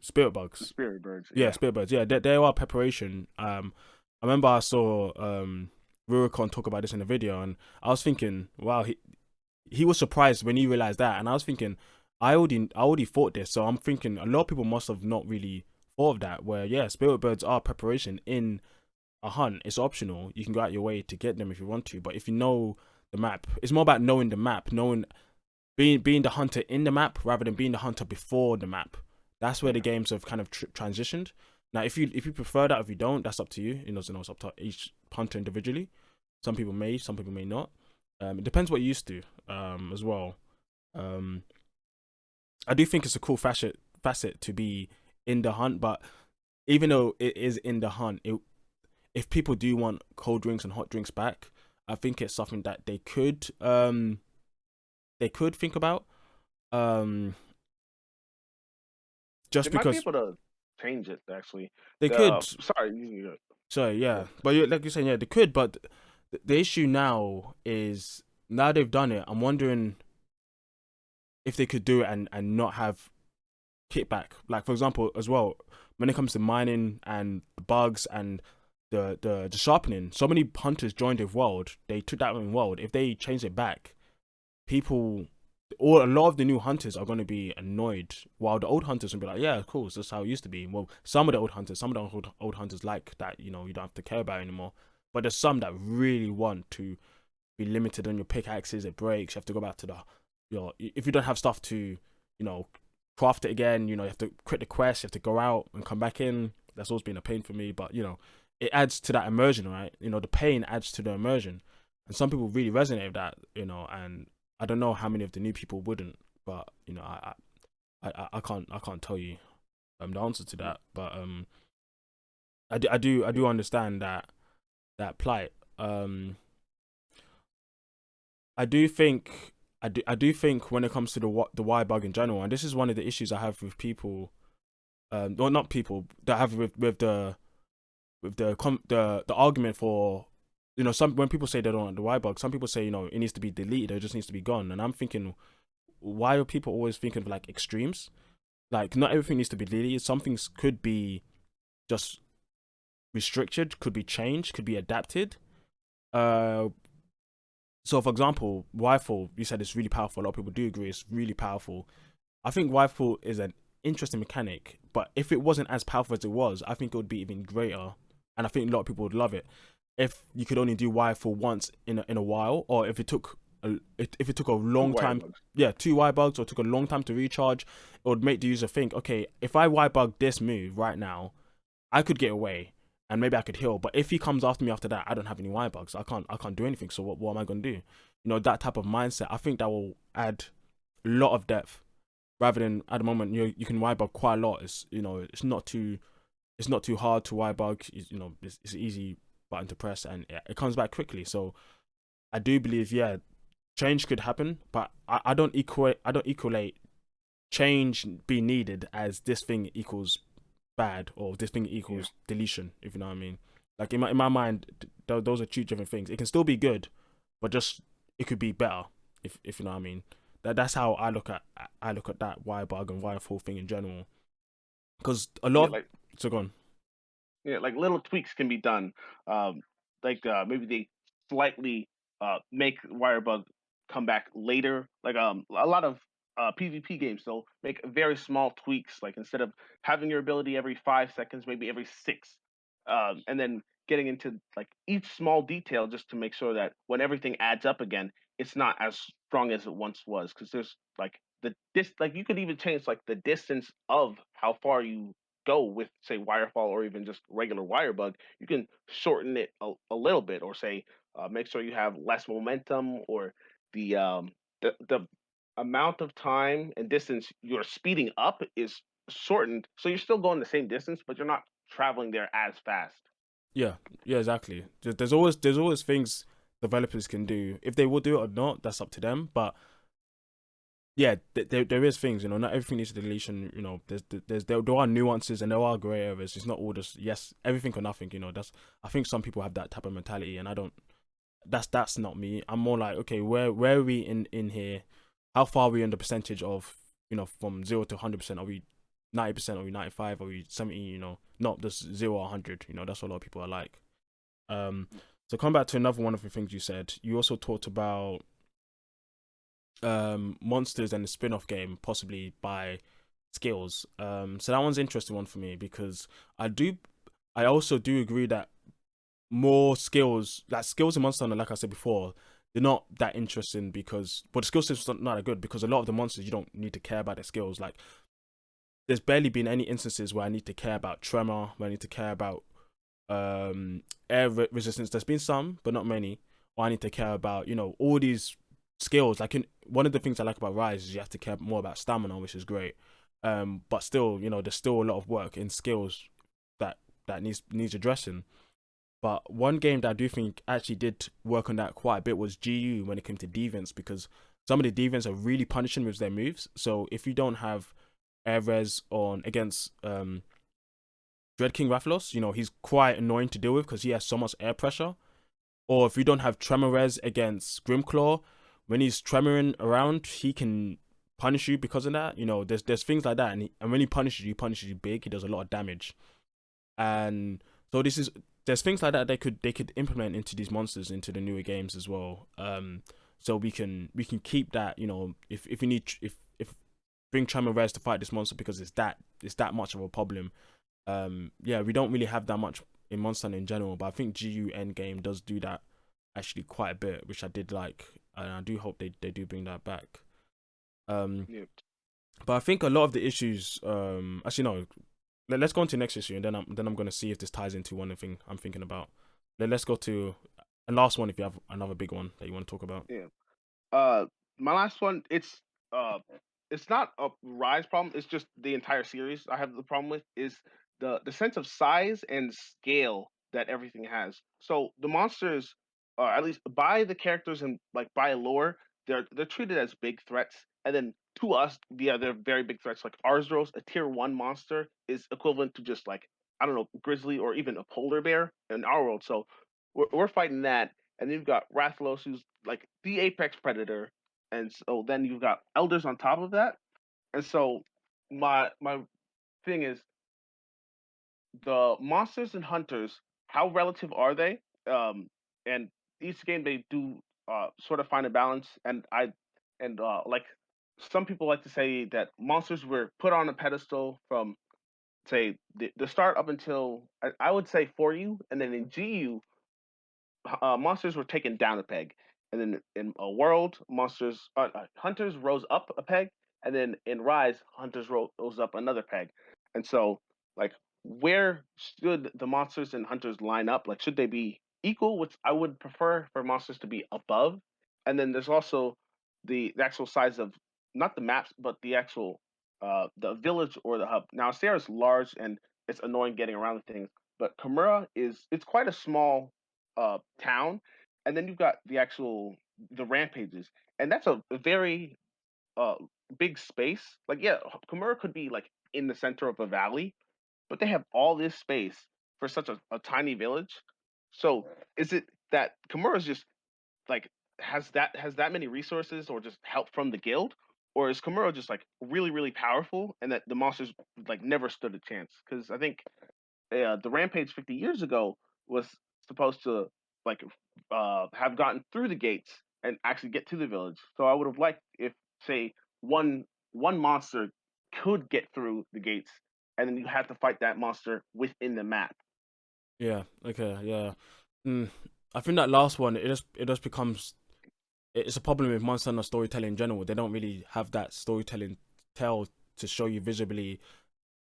spirit The bugs. spirit birds, Yeah, yeah. spirit bugs. Yeah, they are preparation. I remember I saw Rurikon talk about this in a video, and I was thinking, wow, he was surprised when he realized that, and I was thinking, I already thought this, so I'm thinking a lot of people must have not really thought of that. Where yeah, spirit birds are preparation in a hunt. It's optional. You can go out your way to get them if you want to, but if you know the map, it's more about knowing the map, knowing being the hunter in the map rather than being the hunter before the map. That's where the Yeah. games have kind of transitioned. Now, if you prefer that, if you don't, that's up to you. It's up to each hunter individually. Some people may not. It depends what you're used to, as well. Um, I do think it's a cool facet to be in the hunt, but even though it is in the hunt, if people do want cold drinks and hot drinks back, I think it's something that they could think about. Um, They just might be because able to change it actually. they The could. sorry, So go yeah, ahead. but like you're saying, yeah, they could. But the issue now is now they've done it. I'm wondering if they could do it and not have kickback. Like for example, as well, when it comes to mining and the bugs and the sharpening, so many hunters joined with World. They took that in World. If they change it back, people or a lot of the new hunters are going to be annoyed, while the old hunters will be like, yeah, of course, that's how it used to be. Well, some of the old hunters like that, you know, you don't have to care about it anymore. But there's some that really want to be limited on your pickaxes. It breaks. You have to go back to if you don't have stuff to, craft it again. You have to quit the quest. You have to go out and come back in. That's always been a pain for me. But it adds to that immersion, right? The pain adds to the immersion, and some people really resonate with that. And I don't know how many of the new people wouldn't, but I can't tell you the answer to that. But I do understand that plight. I do think I do think when it comes to the Y bug in general, and this is one of the issues I have with people, well, not people that have with the argument for, some when people say they don't want the Y bug, some people say it needs to be deleted, or it just needs to be gone, and I'm thinking, why are people always thinking of like extremes? Like not everything needs to be deleted. Some things could be just restricted, could be changed, could be adapted. Uh, so for example, Rifle, you said it's really powerful. A lot of people do agree it's really powerful. I think Rifle is an interesting mechanic, but if it wasn't as powerful as it was, I think it would be even greater. And I think a lot of people would love it if you could only do Rifle once in a while, or if it took a Two long wire time. bugs. Yeah, two Y bugs, or took a long time to recharge. It would make the user think, okay, if I Y bug this move right now, I could get away and maybe I could heal. But if he comes after me after that, I don't have any Y bugs. I can't do anything. So what am I gonna do? That type of mindset. I think that will add a lot of depth rather than at the moment you can Y bug quite a lot. It's not too hard to Y bug. It's an easy button to press and it comes back quickly. So I do believe, yeah, change could happen, but I don't equate change being needed as this thing equals bad or this thing Yeah, equals deletion, if you know what I mean. Like in my mind, those are two different things. It can still be good, but just it could be better, if you know what I mean. That's how I look at that wire bug and wire fall thing in general. Because a lot yeah, of like so gone. like little tweaks can be done. Um, maybe they slightly make Wirebug come back later. Like a lot of PvP games, they'll make very small tweaks. Like instead of having your ability every 5 seconds, maybe every six, and then getting into like each small detail just to make sure that when everything adds up again, it's not as strong as it once was. Because there's like like you could even change like the distance of how far you go with say wirefall or even just regular wire bug. You can shorten it a little bit, or say make sure you have less momentum, or the the amount of time and distance you're speeding up is shortened, so you're still going the same distance, but you're not traveling there as fast. Yeah, yeah, exactly. There's always things developers can do. If they will do it or not, that's up to them. But yeah, there is things. Not everything needs a deletion. There are nuances and there are gray areas. It's not all just yes, everything or nothing. I think some people have that type of mentality, and I don't. That's not me. I'm more like, okay, where are we in here? How far are we in the percentage of from 0 to 100%? Are we 90%? Are we 95? Are we 70? Not just 0 or 100. That's what a lot of people are like. Um, so come back to another one of the things you said. You also talked about monsters and the spin-off game possibly by skills. So that one's an interesting one for me because I also do agree that more skills, like skills in Monster Hunter, like I said before, they're not that interesting but the skill system's not that good because a lot of the monsters you don't need to care about their skills. Like there's barely been any instances where I need to care about tremor, where I need to care about resistance. There's been some, but not many. Or I need to care about all these skills. Like one of the things I like about Rise is you have to care more about stamina, which is great. But still, there's still a lot of work in skills that needs addressing. But one game that I do think actually did work on that quite a bit was GU when it came to defense, because some of the defense are really punishing with their moves. So if you don't have air res on against Dread King Rathalos, he's quite annoying to deal with because he has so much air pressure. Or if you don't have tremor res against Grimclaw, when he's tremoring around, he can punish you because of that. There's things like that, and when he punishes you big. He does a lot of damage, and so there's things like that they could implement into these monsters into the newer games as well. So we can keep that. If you need if bring tremor res to fight this monster because it's that much of a problem. Yeah, we don't really have that much in Monster Hunter in general, but I think GU Endgame does do that actually quite a bit, which I did like, and I do hope they do bring that back. Um, Yeah. but I think a lot of the issues, actually no, let's go on to next issue, and then I'm gonna see if this ties into one thing I'm thinking about. Let's go to a last one if you have another big one that you want to talk about. Yeah. My last one, uh it's not a Rise problem, it's just the entire series I have the problem with is the sense of size and scale that everything has. So the monsters, at least by the characters and like by lore, they're treated as big threats. And then to us, yeah, they're very big threats. Like Arsdros, a tier one monster, is equivalent to just like, I don't know, grizzly or even a polar bear in our world. So we're fighting that. And then you've got Rathalos, who's like the apex predator, and so then you've got elders on top of that. And so my thing is the monsters and hunters, how relative are they? And each game they do sort of find a balance. And like some people like to say that monsters were put on a pedestal from say the start up until I would say for you, and then in GU monsters were taken down a peg, and then in a world, hunters rose up a peg, and then in Rise, rose up another peg, and so like where should the monsters and hunters line up? Like should they be equal? Which I would prefer for monsters to be above, and then there's also the actual size of not the maps, but the actual the village or the hub. Now Astera is large and it's annoying getting around the things, but Kamura it's quite a small town, and then you've got the rampages, and that's a very uh big space. Like yeah, Kamura could be like in the center of a valley, but they have all this space for such a tiny village. So is it that Kamura is just like has that many resources or just help from the guild? Or is Kamura just like really, really powerful and that the monsters like never stood a chance? Because I think the Rampage 50 years ago was supposed to like have gotten through the gates and actually get to the village. So I would have liked if, say, one monster could get through the gates, and then you have to fight that monster within the map. Yeah. Okay. Yeah. Mm, I think that last one it just becomes it's a problem with Monster Hunter storytelling in general. They don't really have that storytelling tell to show you visibly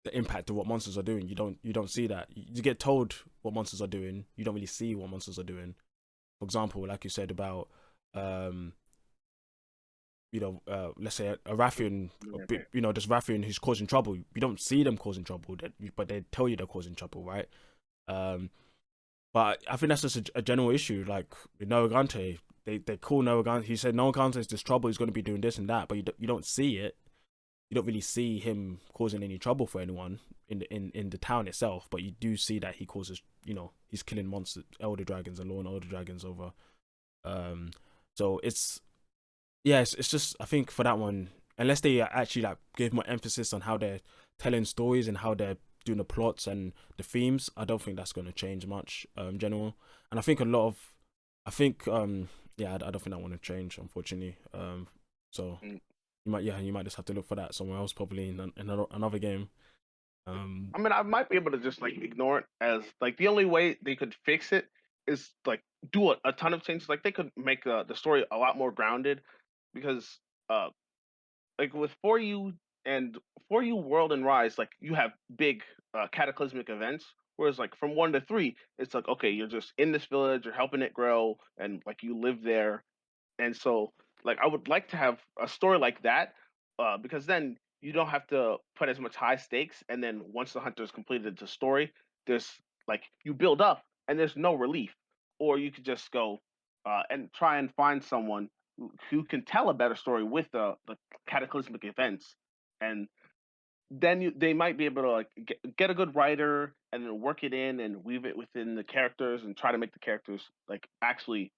the impact of what monsters are doing. You don't see that. You get told what monsters are doing. You don't really see what monsters are doing. For example, like you said about um let's say a Rathian, this Rathian who's causing trouble. You don't see them causing trouble, but they tell you they're causing trouble, right? Um, but I think that's just a general issue. Like with Noagante, they call Noagante. He said Noagante is this trouble. He's going to be doing this and that, but you don't see it. You don't really see him causing any trouble for anyone in the town itself. But you do see that he causes, he's killing monsters, elder dragons, and lone elder dragons over. Um, so it's just I think for that one, unless they actually like give more emphasis on how they're telling stories and how they're doing the plots and the themes, I don't think that's going to change much general. And I think I think yeah, I don't think that want to change, unfortunately. So Mm. you might just have to look for that somewhere else, probably in another game. I mean, I might be able to just like ignore it as like the only way they could fix it is like do a ton of changes. Like they could make the story a lot more grounded because uh like with For You and For You World and Rise, like you have big cataclysmic events. Whereas like from 1 to 3, it's like okay, you're just in this village, you're helping it grow, and like you live there. And so like I would like to have a story like that, because then you don't have to put as much high stakes. And then once the hunter's completed the story, there's like you build up. and there's no relief. Or you could just go and try and find someone who can tell a better story with the cataclysmic events, and then they might be able to like get a good writer and then work it in and weave it within the characters and try to make the characters like actually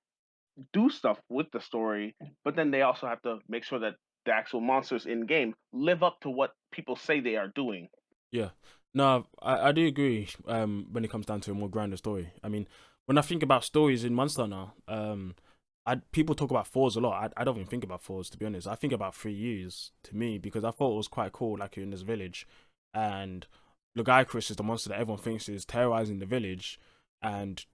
do stuff with the story. But then they also have to make sure that the actual monsters in game live up to what people say they are doing. Yeah. No, I do agree. When it comes down to a more grander story, I mean, when I think about stories in Monster now, I people talk about fours a lot. I don't even think about fours, to be honest. I think about 3 years to me because I thought it was quite cool, like you're in this village, and Chris is the monster that everyone thinks is terrorizing the village, and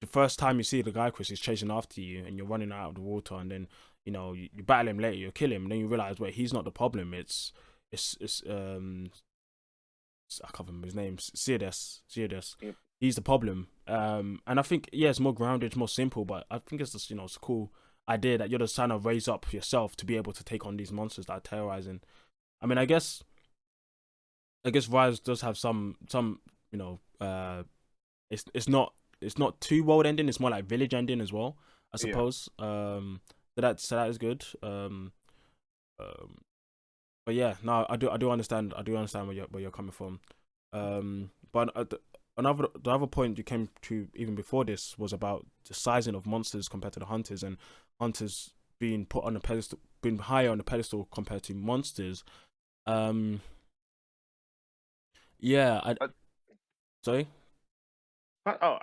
the first time you see Chris, he's chasing after you, and you're running out of the water, and then you battle him later, you kill him, and then you realize, wait, he's not the problem. It's I can't remember his name. Cierdes. Yep. He's the problem. And I think yeah, it's more grounded, it's more simple, but I think it's just it's a cool idea that you're just trying to raise up yourself to be able to take on these monsters that are terrorizing. I mean, I guess Rise does have some it's not too world ending. It's more like village ending as well, I Yeah. suppose. So that is good. Um, but yeah, no, I do understand. I do understand where you're coming from. But the other point you came to even before this was about the sizing of monsters compared to the hunters, and hunters being put on a pedestal, being higher on a pedestal compared to monsters. Um, yeah, Uh, sorry. oh,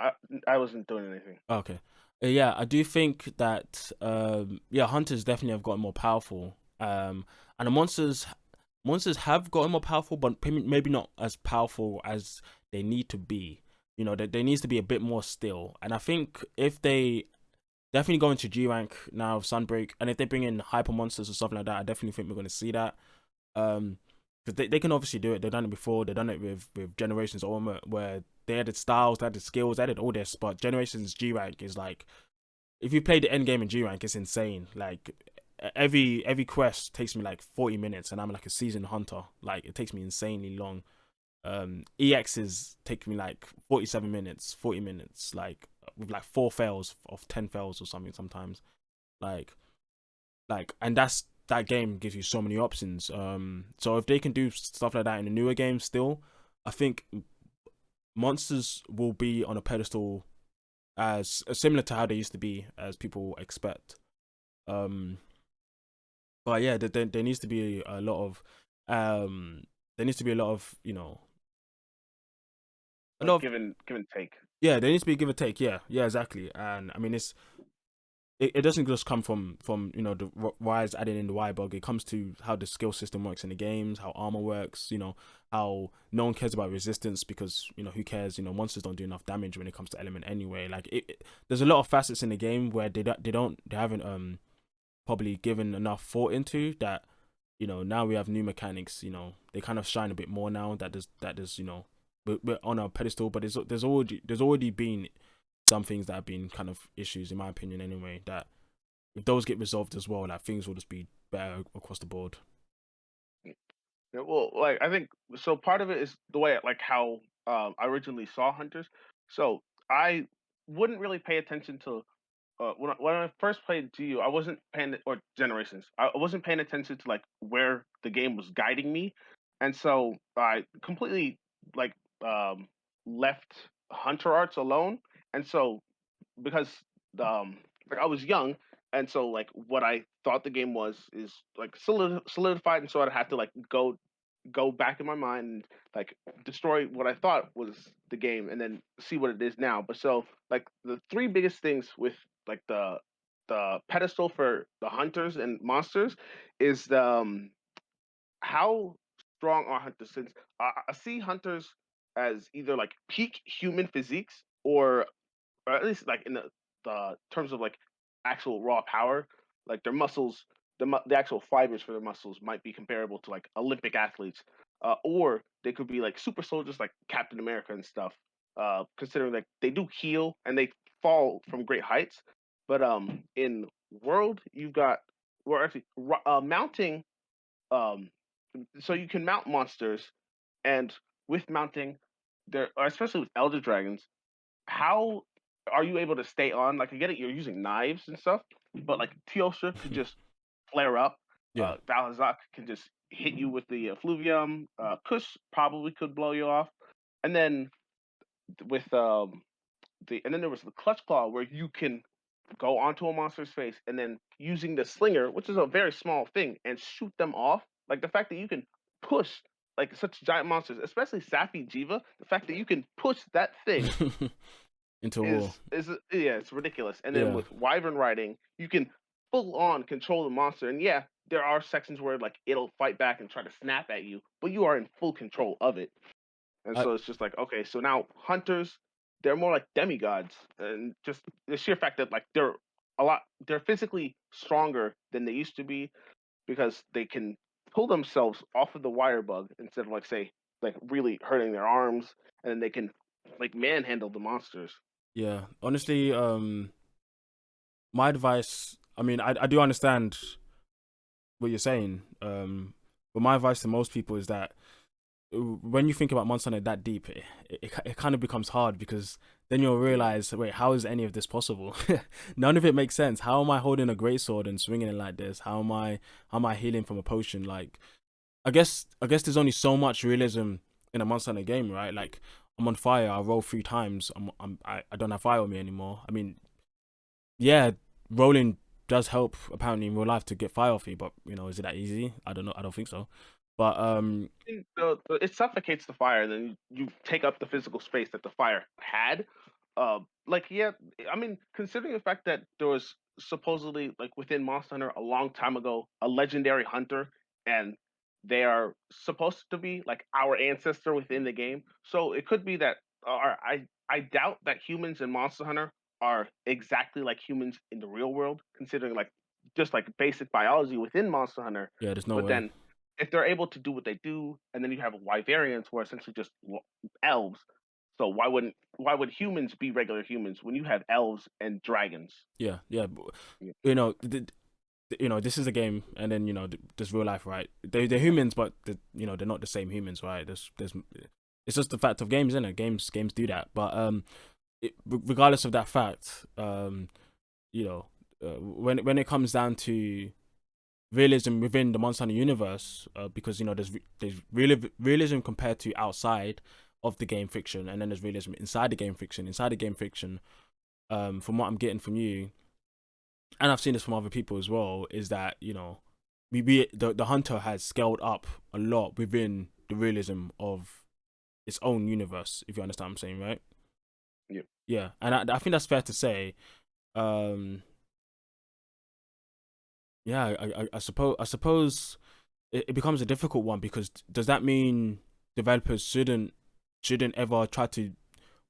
I wasn't doing anything. Okay. Yeah, I do think that yeah, hunters definitely have gotten more powerful. And the monsters have gotten more powerful, but maybe not as powerful as they need to be. There needs to be a bit more still. And I think if they definitely go into G rank now of Sunbreak, and if they bring in hyper monsters or something like that, I definitely think we're going to see that. Um, because they can obviously do it. They've done it before. They've done it with Generations Ultimate, where they added styles, they added skills, they added all this. But Generations G rank is like, if you play the end game in G rank, it's insane. Like every quest takes me like 40 minutes, and I'm like a seasoned hunter. Like it takes me insanely long. EXs take me like 47 minutes, 40 minutes, like with like 4 fails of 10 fails or something sometimes. Like and that game gives you so many options. So if they can do stuff like that in the newer games still, I think monsters will be on a pedestal as similar to how they used to be, as people expect. Um, but yeah, there needs to be a lot of there needs to be a lot of a lot Like of give and take. yeah, there needs to be give or take. Yeah, yeah, exactly. And I mean, it doesn't just come from the Rise adding in the Y bug. It comes to how the skill system works in the games, how armor works. How no one cares about resistance because who cares? Monsters don't do enough damage when it comes to element anyway. Like there's a lot of facets in the game where they haven't probably given enough thought into that. Now we have new mechanics. They kind of shine a bit more now that there's we're on a pedestal, but there's already been some things that have been kind of issues in my opinion anyway, that if those get resolved as well, like things will just be better across the board. Yeah, well, like I think so. Part of it is the way like how I originally saw hunters. So I wouldn't really pay attention to when I first played GU. I wasn't paying or Generations. I wasn't paying attention to like where the game was guiding me, and so I completely like um, left hunter arts alone. And so because like I was young, and so like what I thought the game was is like solidified, and so I had to like go back in my mind and like destroy what I thought was the game and then see what it is now. But so like the three biggest things with like the pedestal for the hunters and monsters is how strong are hunters, since I see hunters as either like peak human physiques or at least like in the terms of like actual raw power, like their muscles, the actual fibers for their muscles might be comparable to like Olympic athletes, or they could be like super soldiers like Captain America and stuff. Considering like they do heal and they fall from great heights, but in World you've got well actually mounting um so you can mount monsters, and with mounting there especially with elder dragons how are you able to stay on? Like, I get it, you're using knives and stuff, but like Teosha could just flare up. Yeah. Valazak can just hit you with the effluvium. Kush probably could blow you off, and then with and then there was the clutch claw where you can go onto a monster's face and then using the slinger, which is a very small thing, and shoot them off. Like the fact that you can push like such giant monsters, especially Sappy Jiva, the fact that you can push that thing Into a wall. is yeah, it's ridiculous. And then Yeah. with Wyvern riding, you can full on control the monster. And yeah, there are sections where like it'll fight back and try to snap at you, but you are in full control of it. And I so it's just like, okay, so now hunters, they're more like demigods, and just the sheer fact that like they're physically stronger than they used to be because they can pull themselves off of the wire bug instead of like say like really hurting their arms, and then they can like manhandle the monsters. yeah. Honestly, my advice. I mean, I do understand what you're saying. But my advice to most people is that when you think about Monster Hunter that deep, it kind of becomes hard because then you'll Yeah. realize, wait, how is any of this possible? None of it makes sense. How am I holding a great sword and swinging it like this? How am I healing from a potion? Like, I guess there's only so much realism in a Monster Hunter game, right? Like, I'm on fire. I roll 3 times. I don't have fire on me anymore. I mean, yeah, rolling does help apparently in real life to get fire off you, but is it that easy? I don't know. I don't think so. But And it suffocates the fire, then you take up the physical space that the fire had. Like yeah, I mean, considering the fact that there was supposedly like within Monster Hunter a long time ago a legendary hunter, and they are supposed to be like our ancestor within the game. So it could be that, I doubt that humans in Monster Hunter are exactly like humans in the real world, considering like just like basic biology within Monster Hunter. yeah, there's no But way. then if they're able to do what they do, and then you have Wyverians who are essentially just elves. So why would humans be regular humans when you have elves and dragons? Yeah, yeah. Yeah, This is a game, and then there's real life, right? They're humans, but they're not the same humans, right? There's it's just the fact of games, isn't it? Games do that, but regardless of that fact, you know, when it comes down to realism within the Monster Hunter universe, because there's realism compared to outside of the game fiction, and then there's realism inside the game fiction. Inside the game fiction, from what I'm getting from you, and I've seen this from other people as well, is that the hunter has scaled up a lot within the realism of its own universe. If you understand what I'm saying, right? yeah. Yeah, and I think that's fair to say. Um, yeah, I suppose it becomes a difficult one because does that mean developers shouldn't ever try to,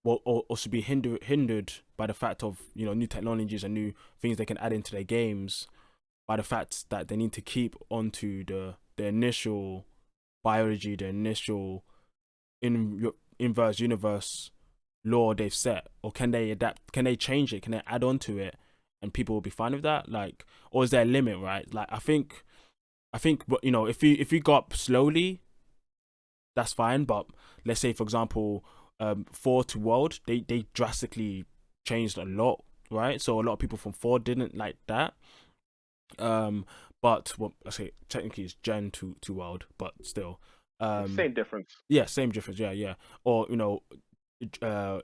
well, or should be hindered by the fact of new technologies and new things they can add into their games, by the fact that they need to keep onto the initial biology, the initial inverse universe lore they've set, or can they adapt? Can they change it? Can they add on to it, and people will be fine with that? Like, or is there a limit, right? Like, I think, if you go up slowly, that's fine. But let's say, for example, 4 to World, they drastically changed a lot, right? So a lot of people from 4 didn't like that. Um, but what I say technically is Gen to World, but still, um, Same difference. yeah, same difference, yeah, yeah. Or uh,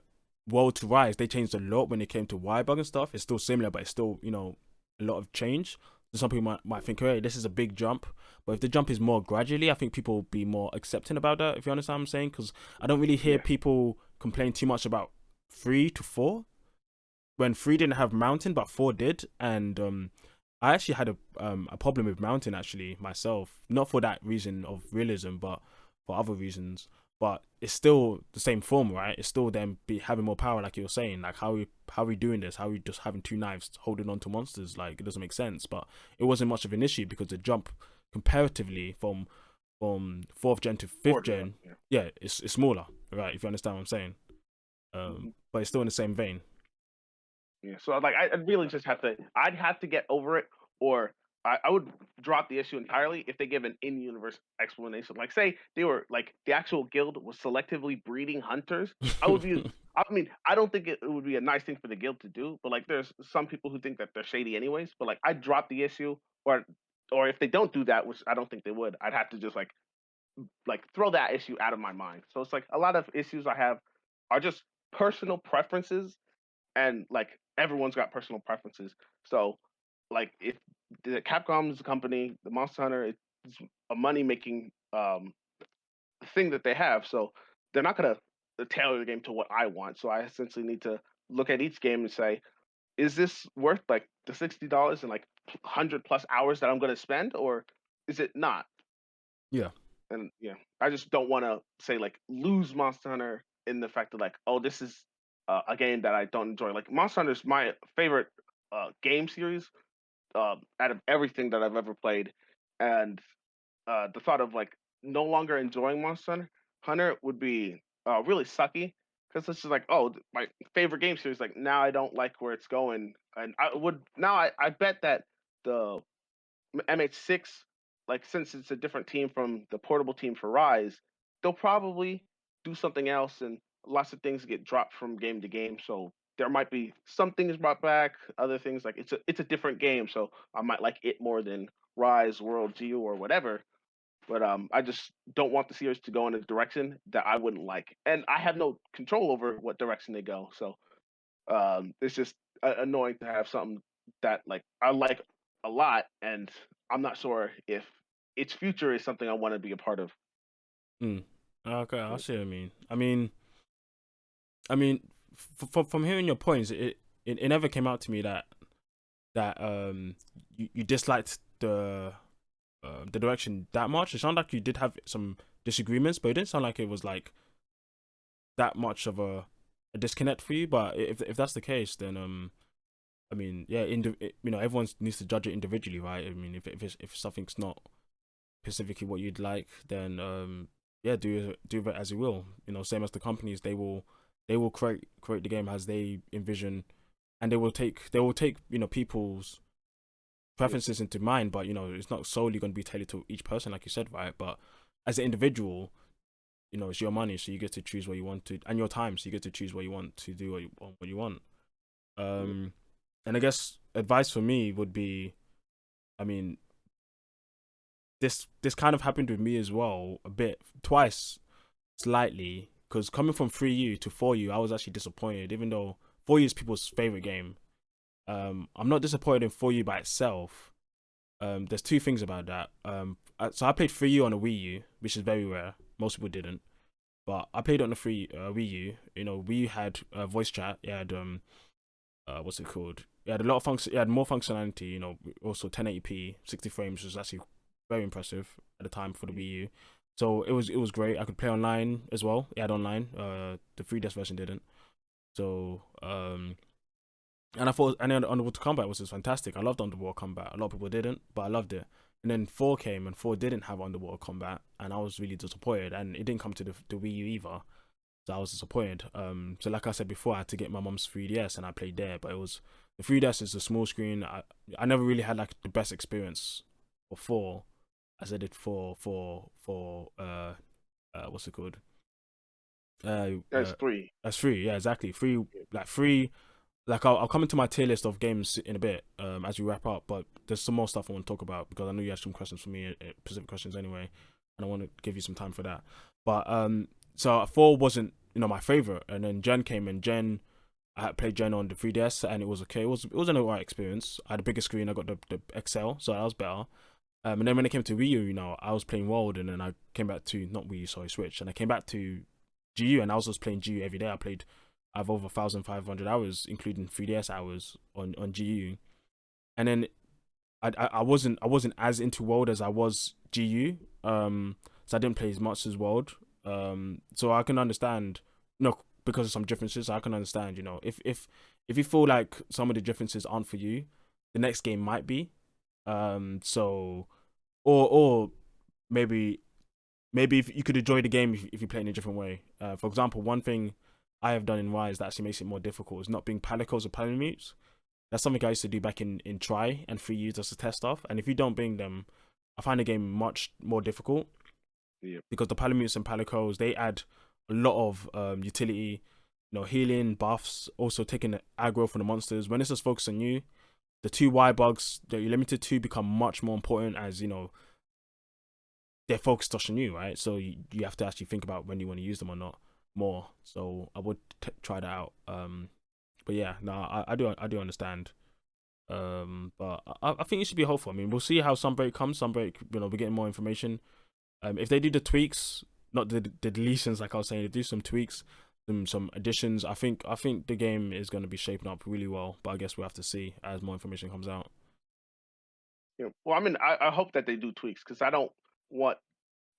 World to Rise, they changed a lot when it came to Y-Bug and stuff. It's still similar, but it's still a lot of change. So some people might think, hey, this is a big jump, but if the jump is more gradually, I think people will be more accepting about that. If you understand what I'm saying, because I don't really hear Yeah. people complain too much about 3 to 4 when 3 didn't have Mountain, but 4 did, and I actually had a problem with Mountain actually myself, not for that reason of realism, but for other reasons. But it's still the same form, right? It's still them be having more power, like you were saying. Like how are we doing this? How are we just having 2 knives holding on to monsters? Like, it doesn't make sense. But it wasn't much of an issue because the jump comparatively from fourth gen to fifth Or yeah, gen, yeah. yeah, it's smaller, right? If you understand what I'm saying. Mhm. But it's still in the same vein. Yeah, so like I'd really just I'd have to get over it, or I would drop the issue entirely if they give an in-universe explanation. Like, say they were like the actual guild was selectively breeding hunters, I would be I mean, I don't think it would be a nice thing for the guild to do, but like there's some people who think that they're shady anyways. But like I drop the issue, or if they don't do that, which I don't think they would, I'd have to just like throw that issue out of my mind. So it's like a lot of issues I have are just personal preferences, and like everyone's got personal preferences. So like if the Capcom's a company, the Monster Hunter, it's a money making thing that they have. So they're not gonna tailor the game to what I want. So I essentially need to look at each game and say, is this worth like the $60 and like 100+ hours that I'm gonna spend, or is it not? Yeah. And yeah, I just don't want to say like lose Monster Hunter in the fact that like, oh, this is a game that I don't enjoy. Like Monster Hunter is my favorite game series out of everything that I've ever played, and the thought of like no longer enjoying Monster Hunter would be really sucky because it's just like, oh, my favorite game series. Like now I don't like where it's going, and I bet that the MH6, like since it's a different team from the portable team for Rise, they'll probably do something else, and lots of things get dropped from game to game. So there might be some things brought back, other things like it's a different game, so I might like it more than Rise, World, GU, or whatever. But I just don't want the series to go in a direction that I wouldn't like, and I have no control over what direction they go. So it's just annoying to have something that like I like a lot, and I'm not sure if its future is something I want to be a part of. Mm. Okay, I Yeah. see what I mean. I mean, from hearing your points, it never came out to me that you disliked the direction that much. It sounded like you did have some disagreements, but it didn't sound like it was like that much of a disconnect for you. But if that's the case, then I mean, yeah, everyone needs to judge it individually, right? I mean, if something's not specifically what you'd like, then yeah, do it as you will. Same as the companies, they will create the game as they envision, and they will take people's Yeah. preferences into mind, but it's not solely going to be tailored to each person, like you said, right? But as an individual, it's your money, so you get to choose what you want to, and your time, so you get to choose what you want to do, what you want. Yeah. Um, and I guess advice for me would be, I mean, this kind of happened with me as well, a bit twice, slightly, because coming from 3U to 4U, I was actually disappointed, even though 4U is people's favorite game. I'm not disappointed in 4U by itself. There's two things about that. So I played 3U on a Wii U, which is very rare. Most people didn't, but I played on the Wii U. Wii U had voice chat. It had what's it called? It had a lot of function. It had more functionality. Also 1080p, 60 frames, was actually very impressive at the time for the Wii U. So it was great. I could play online as well. It had online. The 3DS version didn't. So and I thought, and then Underwater Combat was just fantastic. I loved Underwater Combat. A lot of people didn't, but I loved it. And then 4 came, and 4 didn't have Underwater Combat, and I was really disappointed. And it didn't come to the Wii U either, so I was disappointed. So like I said before, I had to get my mom's 3DS, and I played there. But it was the 3DS is a small screen. I never really had like the best experience for 4 as I did for what's it called? That's three. That's 3. Yeah, exactly. 3, Yeah. like 3. Like I'll come into my tier list of games in a bit, as we wrap up. But there's some more stuff I want to talk about because I know you have some questions for me, specific questions anyway, and I want to give you some time for that. But so 4 wasn't my favorite, and then Gen came, and Gen, I had played Gen on the 3DS, and it was okay. It was an alright experience. I had a bigger screen. I got the XL, so that was better. And then when it came to Wii U, I was playing World, and then I came back to not Wii U, sorry, Switch, and I came back to GU, and I was just playing GU every day. I have over 1,500 hours, including 3DS hours on GU, and then I wasn't as into World as I was GU. So I didn't play as much as World. So I can understand, because of some differences. I can understand, if you feel like some of the differences aren't for you, the next game might be. So, or maybe if you could enjoy the game if you play in a different way. For example, one thing I have done in Rise that actually makes it more difficult is not being palicos or palamutes. That's something I used to do back in Try and 3U just to test stuff. And if you don't bring them, I find the game much more difficult Yeah. because the palamutes and palicos, they add a lot of utility. healing, buffs, also taking the aggro from the monsters. When it's just focused on you, the two Y bugs that you're limited to become much more important, as they're focused on you, right? So you have to actually think about when you want to use them or not more. So I would try that out. But yeah, no, I do understand. But I think you should be hopeful. I mean, we'll see how Sunbreak comes. Sunbreak, we're getting more information. If they do the tweaks, not the deletions, like I was saying, they do some tweaks, some additions. I think the game is going to be shaping up really well. But I guess we'll have to see as more information comes out. Well, I mean, I hope that they do tweaks because I don't want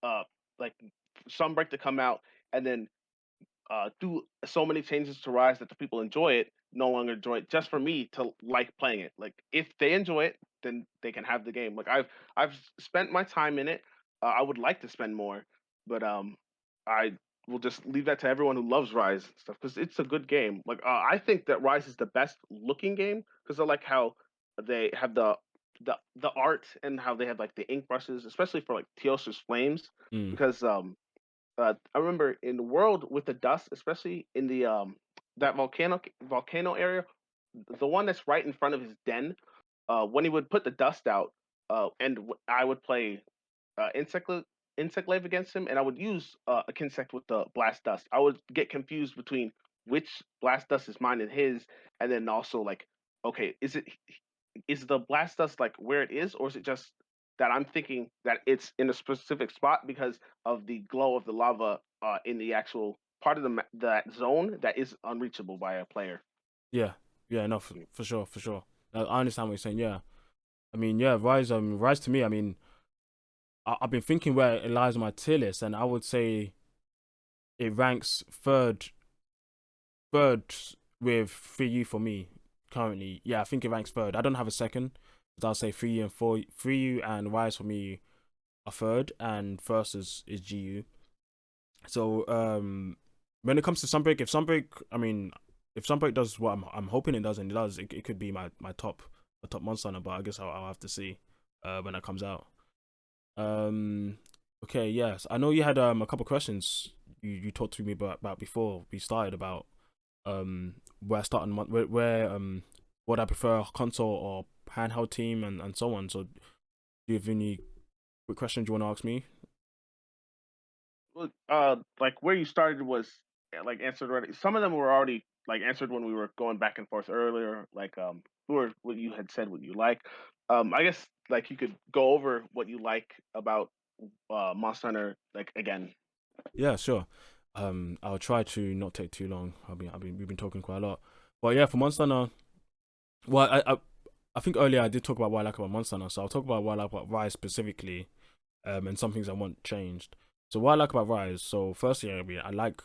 uh like Sunbreak to come out and then do so many changes to Rise that the people enjoy it, no longer enjoy it, just for me to like playing it. Like if they enjoy it, then they can have the game. Like I've spent my time in it. I would like to spend more, but I will just leave that to everyone who loves Rise and stuff because it's a good game. Like I think that Rise is the best looking game because I like how they have the art and how they have like the ink brushes, especially for like Teos's Flames, Mm, because I remember in the world with the dust, especially in the that volcano area, the one that's right in front of his den. When he would put the dust out, I would play insect lave against him, and I would use a Kinsect with the blast dust. I would get confused between which blast dust is mine and his, and then also like, okay, is the blast dust like where it is, or is it just that I'm thinking that it's in a specific spot because of the glow of the lava in the actual part of that zone that is unreachable by a player. yeah, yeah, no, for sure, for sure. I understand what you're saying. Yeah, I mean, yeah, Rise. Rise to me. I mean, I've been thinking where it lies on my tier list, and I would say it ranks third with 3U for me currently. Yeah, I think it ranks third. I don't have a second. But I'll say 3U and 4. 3U and Rise for me are third, and first is GU. So when it comes to Sunbreak, if Sunbreak does what I'm hoping it does, and it does, it could be my top Monster Hunter. But I guess I'll have to see when that comes out. Um, okay, yes, I know you had a couple questions you talked to me about before we started about where I start on where would I prefer console or handheld team and so on. So do you have any quick questions you want to ask me? Well, like where you started was like answered already. Some of them were already like answered when we were going back and forth earlier. Like who are what you had said what you like. I guess like you could go over what you like about Monster Hunter like again. Yeah, sure. I'll try to not take too long. We've been talking quite a lot, but yeah, for Monster Hunter, well, I think earlier I did talk about what I like about Monster Hunter, so I'll talk about what I like about Rise specifically, and some things I want changed. So what I like about Rise, so firstly, I mean, I like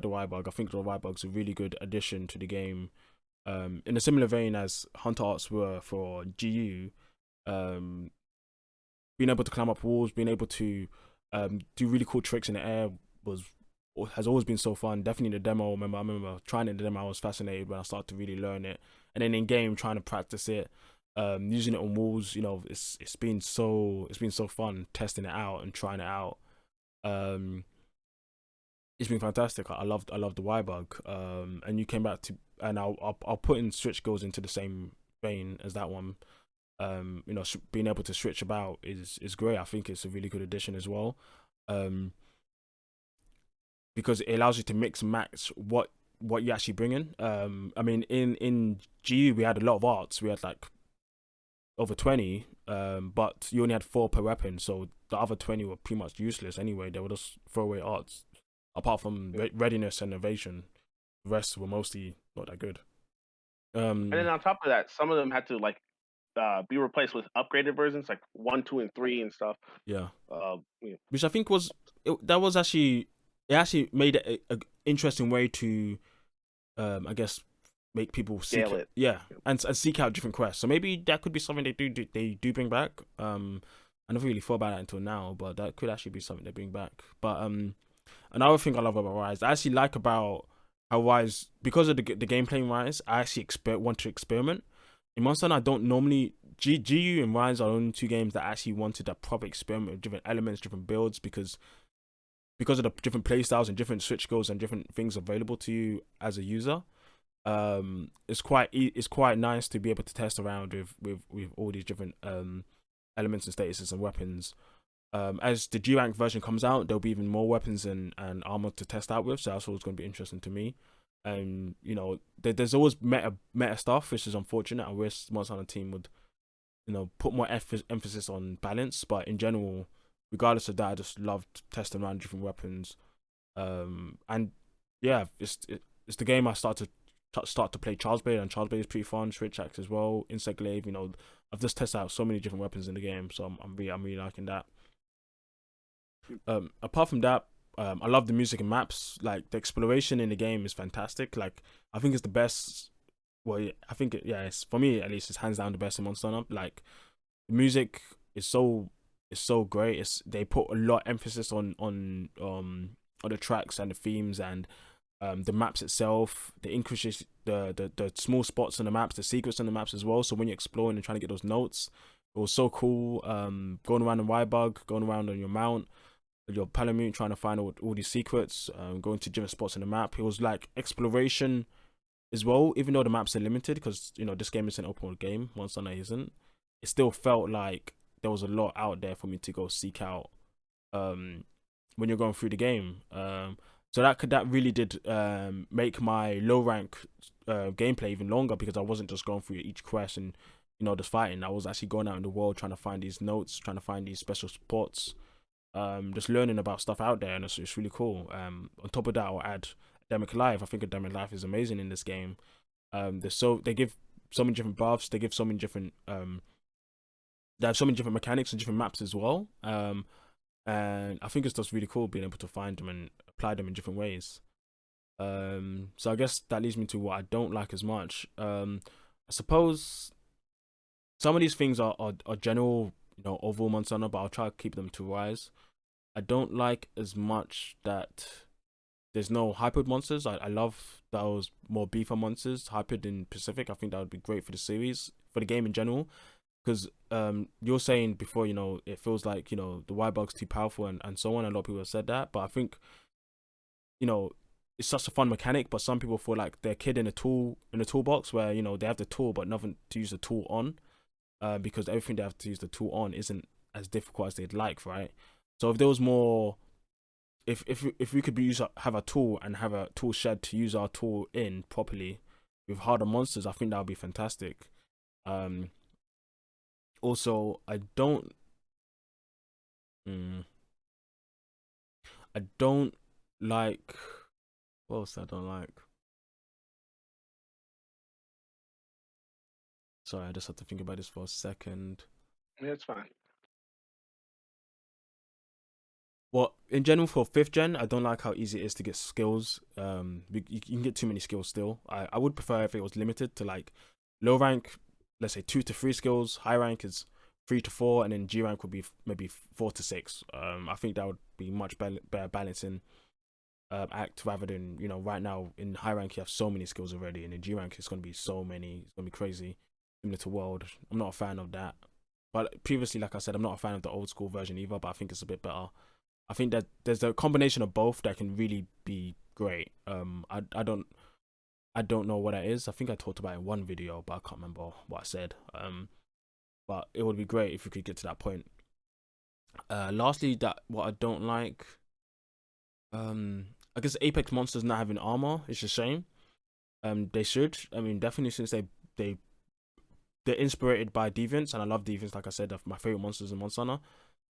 the Y bug. I think the Y bug's a really good addition to the game. In a similar vein as Hunter Arts were for GU, um, being able to climb up walls, being able to do really cool tricks in the air was has always been so fun. Definitely the demo. I remember trying it in the demo. I was fascinated when I started to really learn it, and then in game trying to practice it, using it on walls. It's been so fun testing it out and trying it out. Um, it's been fantastic. I loved the Y bug. And you came back to, and I'll put in switch goes into the same vein as that one. Being able to switch about is great. I think it's a really good addition as well. Because it allows you to mix and match what you actually bring in. I mean, in GU we had a lot of arts. We had like over 20, but you only had 4 per weapon, so the other 20 were pretty much useless anyway. They were just throwaway arts. Apart from readiness and evasion, the rest were mostly not that good. And then on top of that, some of them had to like be replaced with upgraded versions like 1, 2, and 3 and stuff. Yeah, Yeah. which I think that was actually it. Actually made it a interesting way to, I guess, make people Scale it. yeah, and seek out different quests. So maybe that could be something they do bring back. I never really thought about that until now, but that could actually be something they bring back. But another thing I love about Rise, I actually like about how Rise, because of the gameplay in Rise, I actually want to experiment. In Monster Hunter, I don't normally GU and Rise are the only 2 games that actually wanted that proper experiment with different elements, different builds, because because of the different play styles and different switch skills and different things available to you as a user, it's quite nice to be able to test around with all these different elements and statuses and weapons. As the G rank version comes out, there'll be even more weapons and armor to test out with, so that's always going to be interesting to me. And there's always meta stuff, which is unfortunate. I wish Monster Hunter team would put more emphasis on balance, but in general, regardless of that, I just loved testing around different weapons. And yeah, it's the game I start to play Charles Blade, and Charles Blade is pretty fun. Switch Axe as well, Insect Glaive. I've just tested out so many different weapons in the game, so I'm really liking that. Apart from that, I love the music and maps. Like the exploration in the game is fantastic. Like I think it's the best. Well, yeah, I think it's for me at least. It's hands down the best in Monster Hunter. Like the music is so great. They put a lot of emphasis on the tracks and the themes and the maps itself. The increases the small spots on the maps, the secrets on the maps as well. So when you're exploring and trying to get those notes, it was so cool. Going around the Y-Bug, going around on your mount, your Palamute, trying to find all these secrets, going to different spots on the map. It was like exploration as well, even though the maps are limited because this game is an open world game. Monster Hunter isn't. It still felt like there was a lot out there for me to go seek out when you're going through the game. So that really did make my low rank gameplay even longer because I wasn't just going through each quest and just fighting. I was actually going out in the world trying to find these notes, trying to find these special spots, just learning about stuff out there, and it's really cool. On top of that, I'll add Academic Life. I think Academic Life is amazing in this game. They give so many different buffs. They give so many different they have so many different mechanics and different maps as well. And I think it's just really cool being able to find them and apply them in different ways. So I guess that leads me to what I don't like as much. I suppose some of these things are general, overall Monster Hunter, but I'll try to keep them to Rise. I don't like as much that there's no hybrid monsters. I love that was more beefer monsters, hybrid in Pacific. I think that would be great for the series, for the game in general. Because you're saying before, it feels like, the Y-Bug's too powerful and so on. A lot of people have said that. But I think, it's such a fun mechanic, but some people feel like they're a kid in a toolbox where, they have the tool but nothing to use the tool on. Because everything they have to use the tool on isn't as difficult as they'd like, right? So if there was more, if we could have a tool and have a tool shed to use our tool in properly with harder monsters, I think that would be fantastic. Also, I don't like. What else I don't like? Sorry, I just have to think about this for a second. Yeah, it's fine. Well, in general, for fifth gen, I don't like how easy it is to get skills. You can get too many skills still. I would prefer if it was limited to like low rank, let's say 2 to 3 skills. High rank is 3 to 4, and then G rank would be maybe 4 to 6. I think that would be much better balancing act rather than right now in high rank you have so many skills already, and in G rank it's gonna be so many. It's gonna be crazy. Similar to World, I'm not a fan of that. But previously, like I said, I'm not a fan of the old school version either. But I think it's a bit better. I think that there's a combination of both that can really be great. I don't know what that is. I think I talked about it in one video, but I can't remember what I said. But it would be great if we could get to that point. Lastly, that what I don't like. I guess Apex monsters not having armor is a shame. They should. I mean, definitely since they're inspired by Deviants, and I love Deviants. Like I said, they're my favorite monsters in Monster Hunter.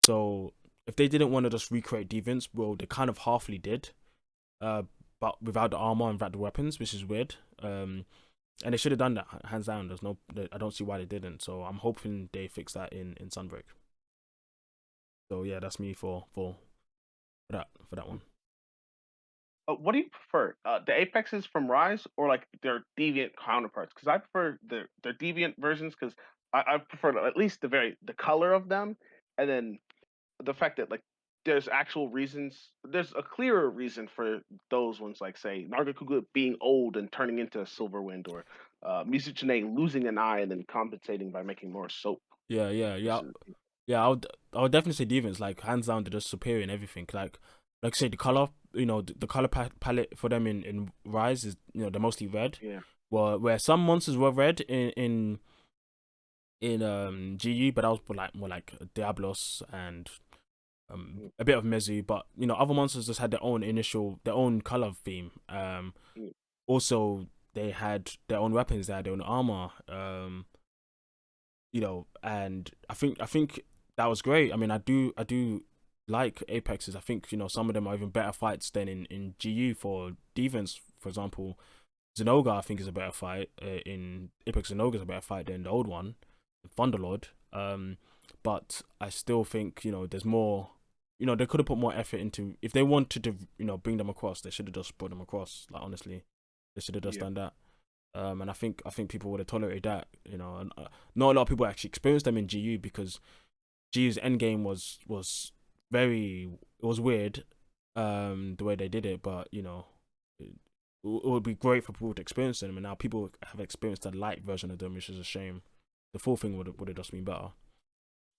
So if they didn't want to just recreate Deviants, well, they kind of halfly did, but without the armor and without the weapons, which is weird. And they should have done that hands down. I don't see why they didn't. So I'm hoping they fix that in Sunbreak. So yeah, that's me for that one. What do you prefer? The Apexes from Rise or like their deviant counterparts? Because I prefer their deviant versions because I prefer at least the color of them, and then the fact that like there's actual reasons. There's a clearer reason for those ones, like say Nargacuga being old and turning into a Silverwind, or Mizuchine losing an eye and then compensating by making more soap. Yeah. Versus, Yeah, I would definitely say Deviants, like hands down, they're just superior in everything. Like like I say, the color, the color palette for them in Rise is, they're mostly red. Yeah. Well, where some monsters were red in GU, but that was more like Diablos and Mm, a bit of Mezu, but other monsters just had their own color theme. mm, Also they had their own weapons, they had their own armor. And I think that was great. I mean, I do like Apexes. I think some of them are even better fights than in GU. For defense, for example, Zenoga I think is a better fight. In Apex, Zenoga is a better fight than the old one, Thunderlord. But I still think there's more. They could have put more effort into, if they wanted to bring them across. They should have just brought them across. Like, honestly, they should have just yeah. done that. And I think people would have tolerated that. And not a lot of people actually experienced them in GU, because GU's endgame was weird, the way they did it. But it would be great for people to experience them, and now people have experienced a light version of them, which is a shame. The full thing would have just been better.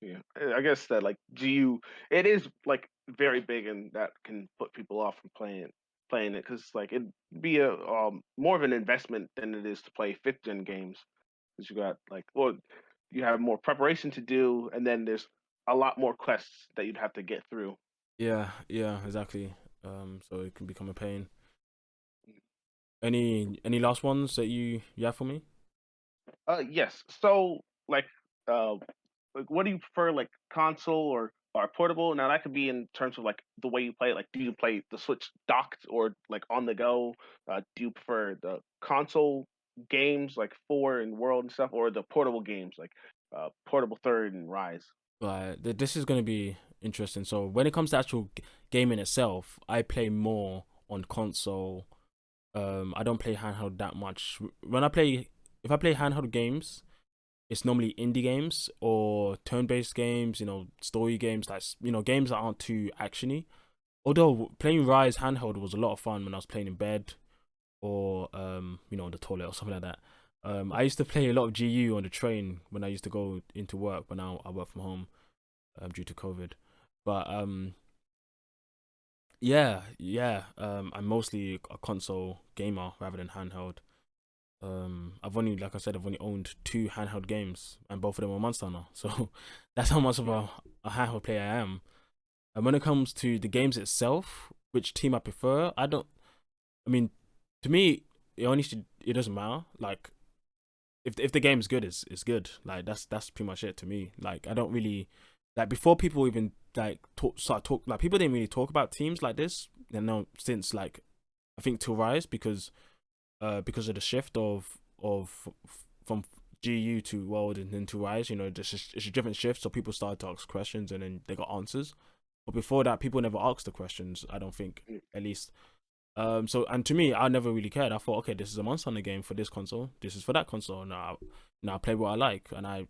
Yeah, I guess that like GU, it is like very big and that can put people off from playing it because like it'd be a more of an investment than it is to play fifth gen games because you got like well you have more preparation to do and then there's a lot more quests that you'd have to get through. Yeah, yeah, exactly. So it can become a pain. Any last ones that you have for me? Yes. So uh like what do you prefer, like console or portable? Now that could be in terms of like the way you play it. Like, do you play the Switch docked or like on the go? Do you prefer the console games like Four and World and stuff, or the portable games like Portable Third and Rise? But this is going to be interesting. So when it comes to actual gaming itself, I play more on console. I don't play handheld that much. If I play handheld games, it's normally indie games or turn-based games. Story games, like games that aren't too actiony. Although playing Rise handheld was a lot of fun when I was playing in bed, or on the toilet or something like that. I used to play a lot of GU on the train when I used to go into work, but now I work from home, due to COVID. But yeah, yeah. I'm mostly a console gamer rather than handheld. Like I said, I've only owned two handheld games, and both of them were Monster Hunter. So that's how much of Yeah, a handheld player I am. And when it comes to the games itself, which team I prefer, I don't. I mean, to me, it doesn't matter. Like, if the game's good, it's good. Like, that's pretty much it to me. Like, I don't really, like, before people even like start talk, like, people didn't really talk about teams like this. Since, like, I think till Rise, because of the shift from GU to World and then to Rise. It's a different shift, so people started to ask questions and then they got answers. But before that, people never asked the questions. I don't think, mm, at least. So, and to me, I never really cared. I thought, okay, this is a Monster Hunter game for this console. This is for that console. Now I play what I like, and I've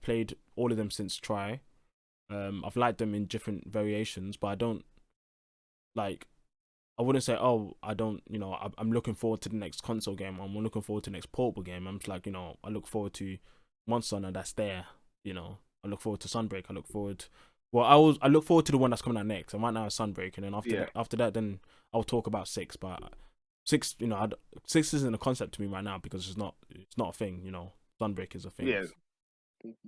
played all of them since Try. I've liked them in different variations, but I don't like. I wouldn't say, oh, I don't. I'm looking forward to the next console game. I'm looking forward to the next portable game. I'm just like, I look forward to Monster Hunter that's there. I look forward to Sunbreak. Well, I look forward to the one that's coming out next. And right now it's Sunbreak, and then yeah, after that, then I'll talk about six. But six, six isn't a concept to me right now because it's not a thing. Sunbreak is a thing. yeah.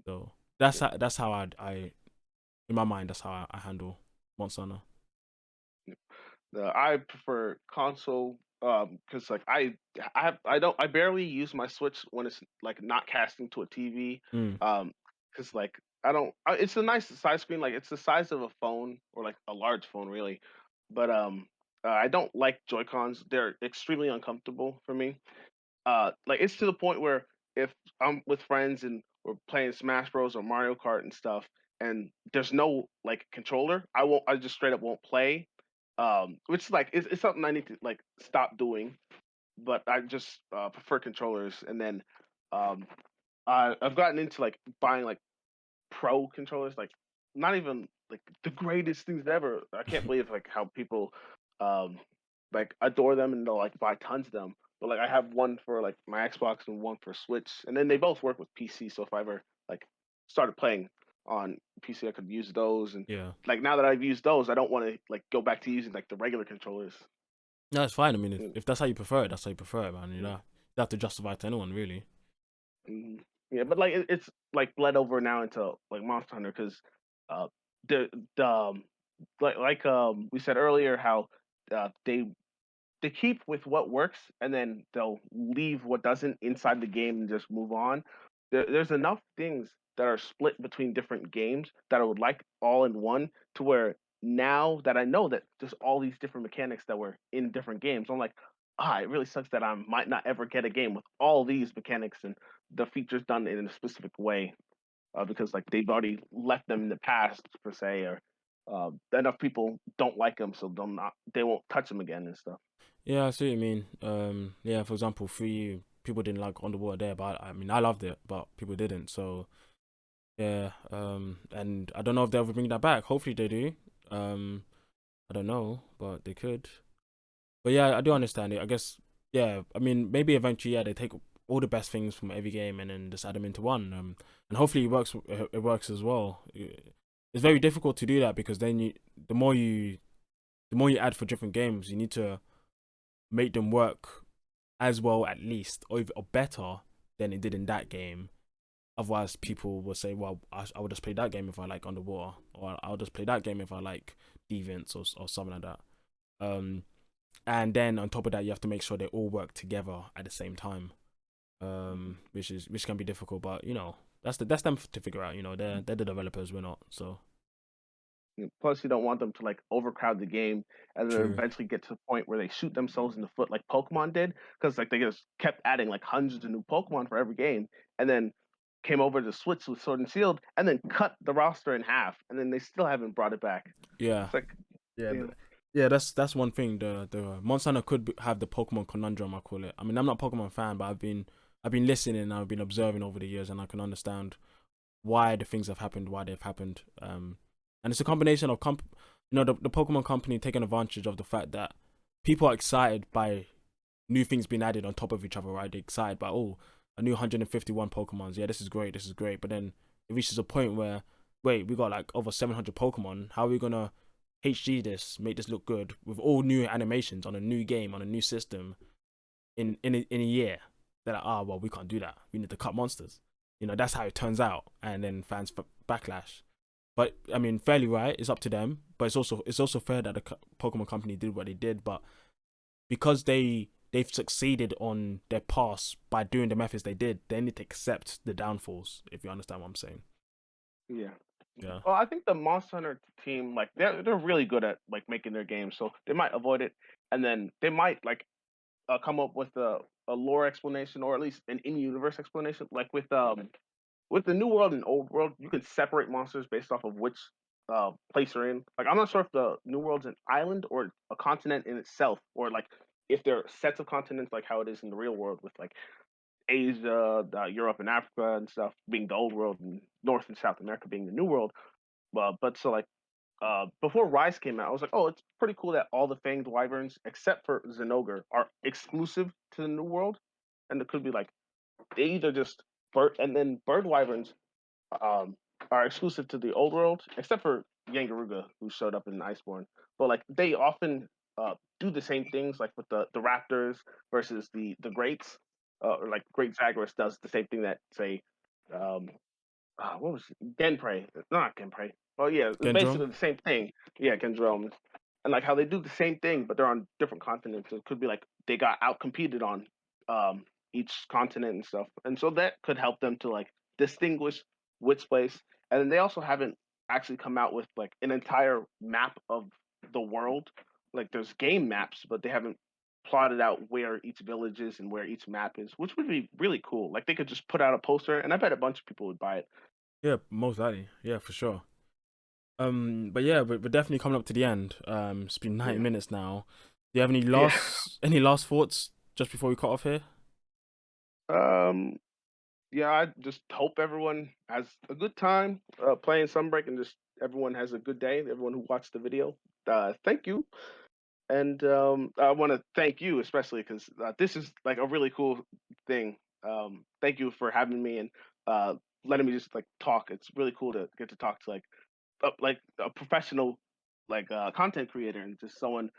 So that's how I in my mind, that's how I handle Monster Hunter. I prefer console because like I barely use my Switch when it's like not casting to a TV Mm. because like I don't it's a nice size screen, like it's the size of a phone or like a large phone really, but I don't like Joy-Cons. They're extremely uncomfortable for me. Like it's to the point where if I'm with friends and we're playing Smash Bros or Mario Kart and stuff, and there's no like controller, I just straight up won't play. Which is like it's something I need to like stop doing. But I just prefer controllers, and then um, I've gotten into like buying like pro controllers, like not even like the greatest things ever. I can't believe like how people um like adore them and they'll like buy tons of them. But like I have one for like my Xbox and one for Switch, and then they both work with PC. So if I ever like started playing on PC. I could use those, and Yeah. like now that I've used those, I don't want to like go back to using like the regular controllers. No, it's fine. I mean, Mm, if that's how you prefer it, that's how you prefer it, man. You mm, know, you don't have to justify it to anyone, really. mhm. Yeah, but like it's like bled over now into like Monster Hunter because uh the the we said earlier how they keep with what works and then they'll leave what doesn't inside the game and just move on. There's enough things that are split between different games that I would like all in one to where now that I know that there's all these different mechanics that were in different games, I'm like, it really sucks that I might not ever get a game with all these mechanics and the features done in a specific way because like they've already left them in the past per se, or enough people don't like them, so they won't touch them again and stuff. Yeah, I see what you mean. Yeah, for example, for you, people didn't like Underwater there, but I mean, I loved it, but people didn't. So yeah, and I don't know if they'll ever bring that back. Hopefully they do. Um, I don't know, but they could. But yeah, I do understand it. I guess, yeah, I mean, maybe eventually, yeah, they take all the best things from every game and then just add them into one. And hopefully it works. It works as well. It's very difficult to do that because then the more you, the more you add for different games, you need to make them work as well, at least, or better than it did in that game. Otherwise, people will say, "Well, I would just play that game if I like Underwater, or I'll just play that game if I like Deviants or something like that." Um, and then on top of that, you have to make sure they all work together at the same time, which can be difficult. But you know, that's them to figure out. You know, they're the developers, we're not. So Plus, you don't want them to like overcrowd the game and then true. eventually get to the point where they shoot themselves in the foot like Pokemon did, because like they just kept adding like hundreds of new Pokemon for every game, and then came over to Switch with Sword and Shield, and then cut the roster in half, and then they still haven't brought it back. Yeah, It's like, yeah, you know, yeah. That's one thing. The Monster Hunter could have the Pokemon conundrum. I call it. I mean, I'm not a Pokemon fan, but I've been listening and I've been observing over the years, and I can understand why the things have happened, why they've happened. And it's a combination of the Pokemon company taking advantage of the fact that people are excited by new things being added on top of each other, right? They're excited by a new 151 Pokemons. Yeah, this is great, this is great. But then it reaches a point where, wait, we got like over 700 Pokemon. How are we gonna HD this, make this look good with all new animations on a new game on a new system in a year? They're like, well, we can't do that. We need to cut monsters. You know, that's how it turns out, and then fans backlash. But I mean, fairly right. It's up to them. But it's also fair that the Pokemon Company did what they did. But because they've succeeded on their past by doing the methods they did, they need to accept the downfalls. If you understand what I'm saying. yeah. Yeah. Well, I think the Monster Hunter team, like they're really good at like making their games, so they might avoid it, and then they might like come up with a lore explanation or at least an in-universe explanation, like with the new world and old world, you can separate monsters based off of which place you're in. Like, I'm not sure if the new world's an island or a continent in itself, or like if there are sets of continents like how it is in the real world with like Asia, Europe, and Africa and stuff being the old world, and North and South America being the new world. But so like before Rise came out, I was like, oh, it's pretty cool that all the Fanged Wyverns except for Zenogre are exclusive to the new world, and it could be like they either just bird wyverns um, are exclusive to the old world, except for Yangaruga, who showed up in Iceborne. But like they often do the same things, like with the raptors versus the greats, or like Great Zagreus does the same thing that say, um, what was it? Genprey? Not Genprey. Oh yeah, it's Gendron? basically the same thing. Yeah, Gendrome. And like how they do the same thing, but they're on different continents. It could be like they got out competed on um, each continent and stuff, and so that could help them to like distinguish which place. And then they also haven't actually come out with like an entire map of the world. Like there's game maps, but they haven't plotted out where each village is and where each map is, which would be really cool. Like they could just put out a poster, and I bet a bunch of people would buy it. Yeah, most likely. Yeah, for sure. But yeah, we're definitely coming up to the end. It's been 90 Yeah, minutes now. Do you have yeah. any last thoughts just before we cut off here? Um, yeah. I just hope everyone has a good time playing Sunbreak, and just everyone has a good day. Everyone who watched the video, thank you. And I want to thank you especially because this is like a really cool thing. Thank you for having me, and letting me just like talk. It's really cool to get to talk to like a professional content creator and just someone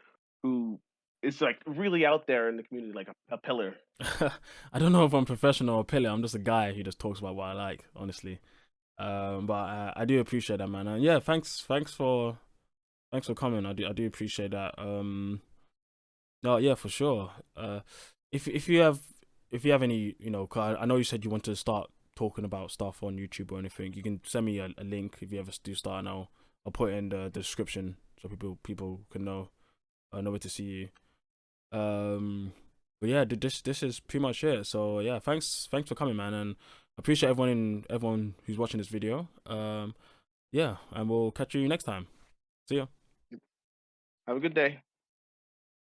who is like really out there in the community, like a pillar. I don't know if I'm professional or pillar. I'm just a guy who just talks about what I like, honestly. But I do appreciate that, man. And yeah, thanks for coming. I do appreciate that. No, yeah, for sure. If you have any, 'cause I know you said you want to start talking about stuff on YouTube or anything, you can send me a link if you ever do start, and I'll put it in the description so people can know where to see you. But yeah, this is pretty much it. So yeah, thanks for coming, man, and I appreciate everyone who's watching this video. Yeah, and we'll catch you next time. See ya. Have a good day.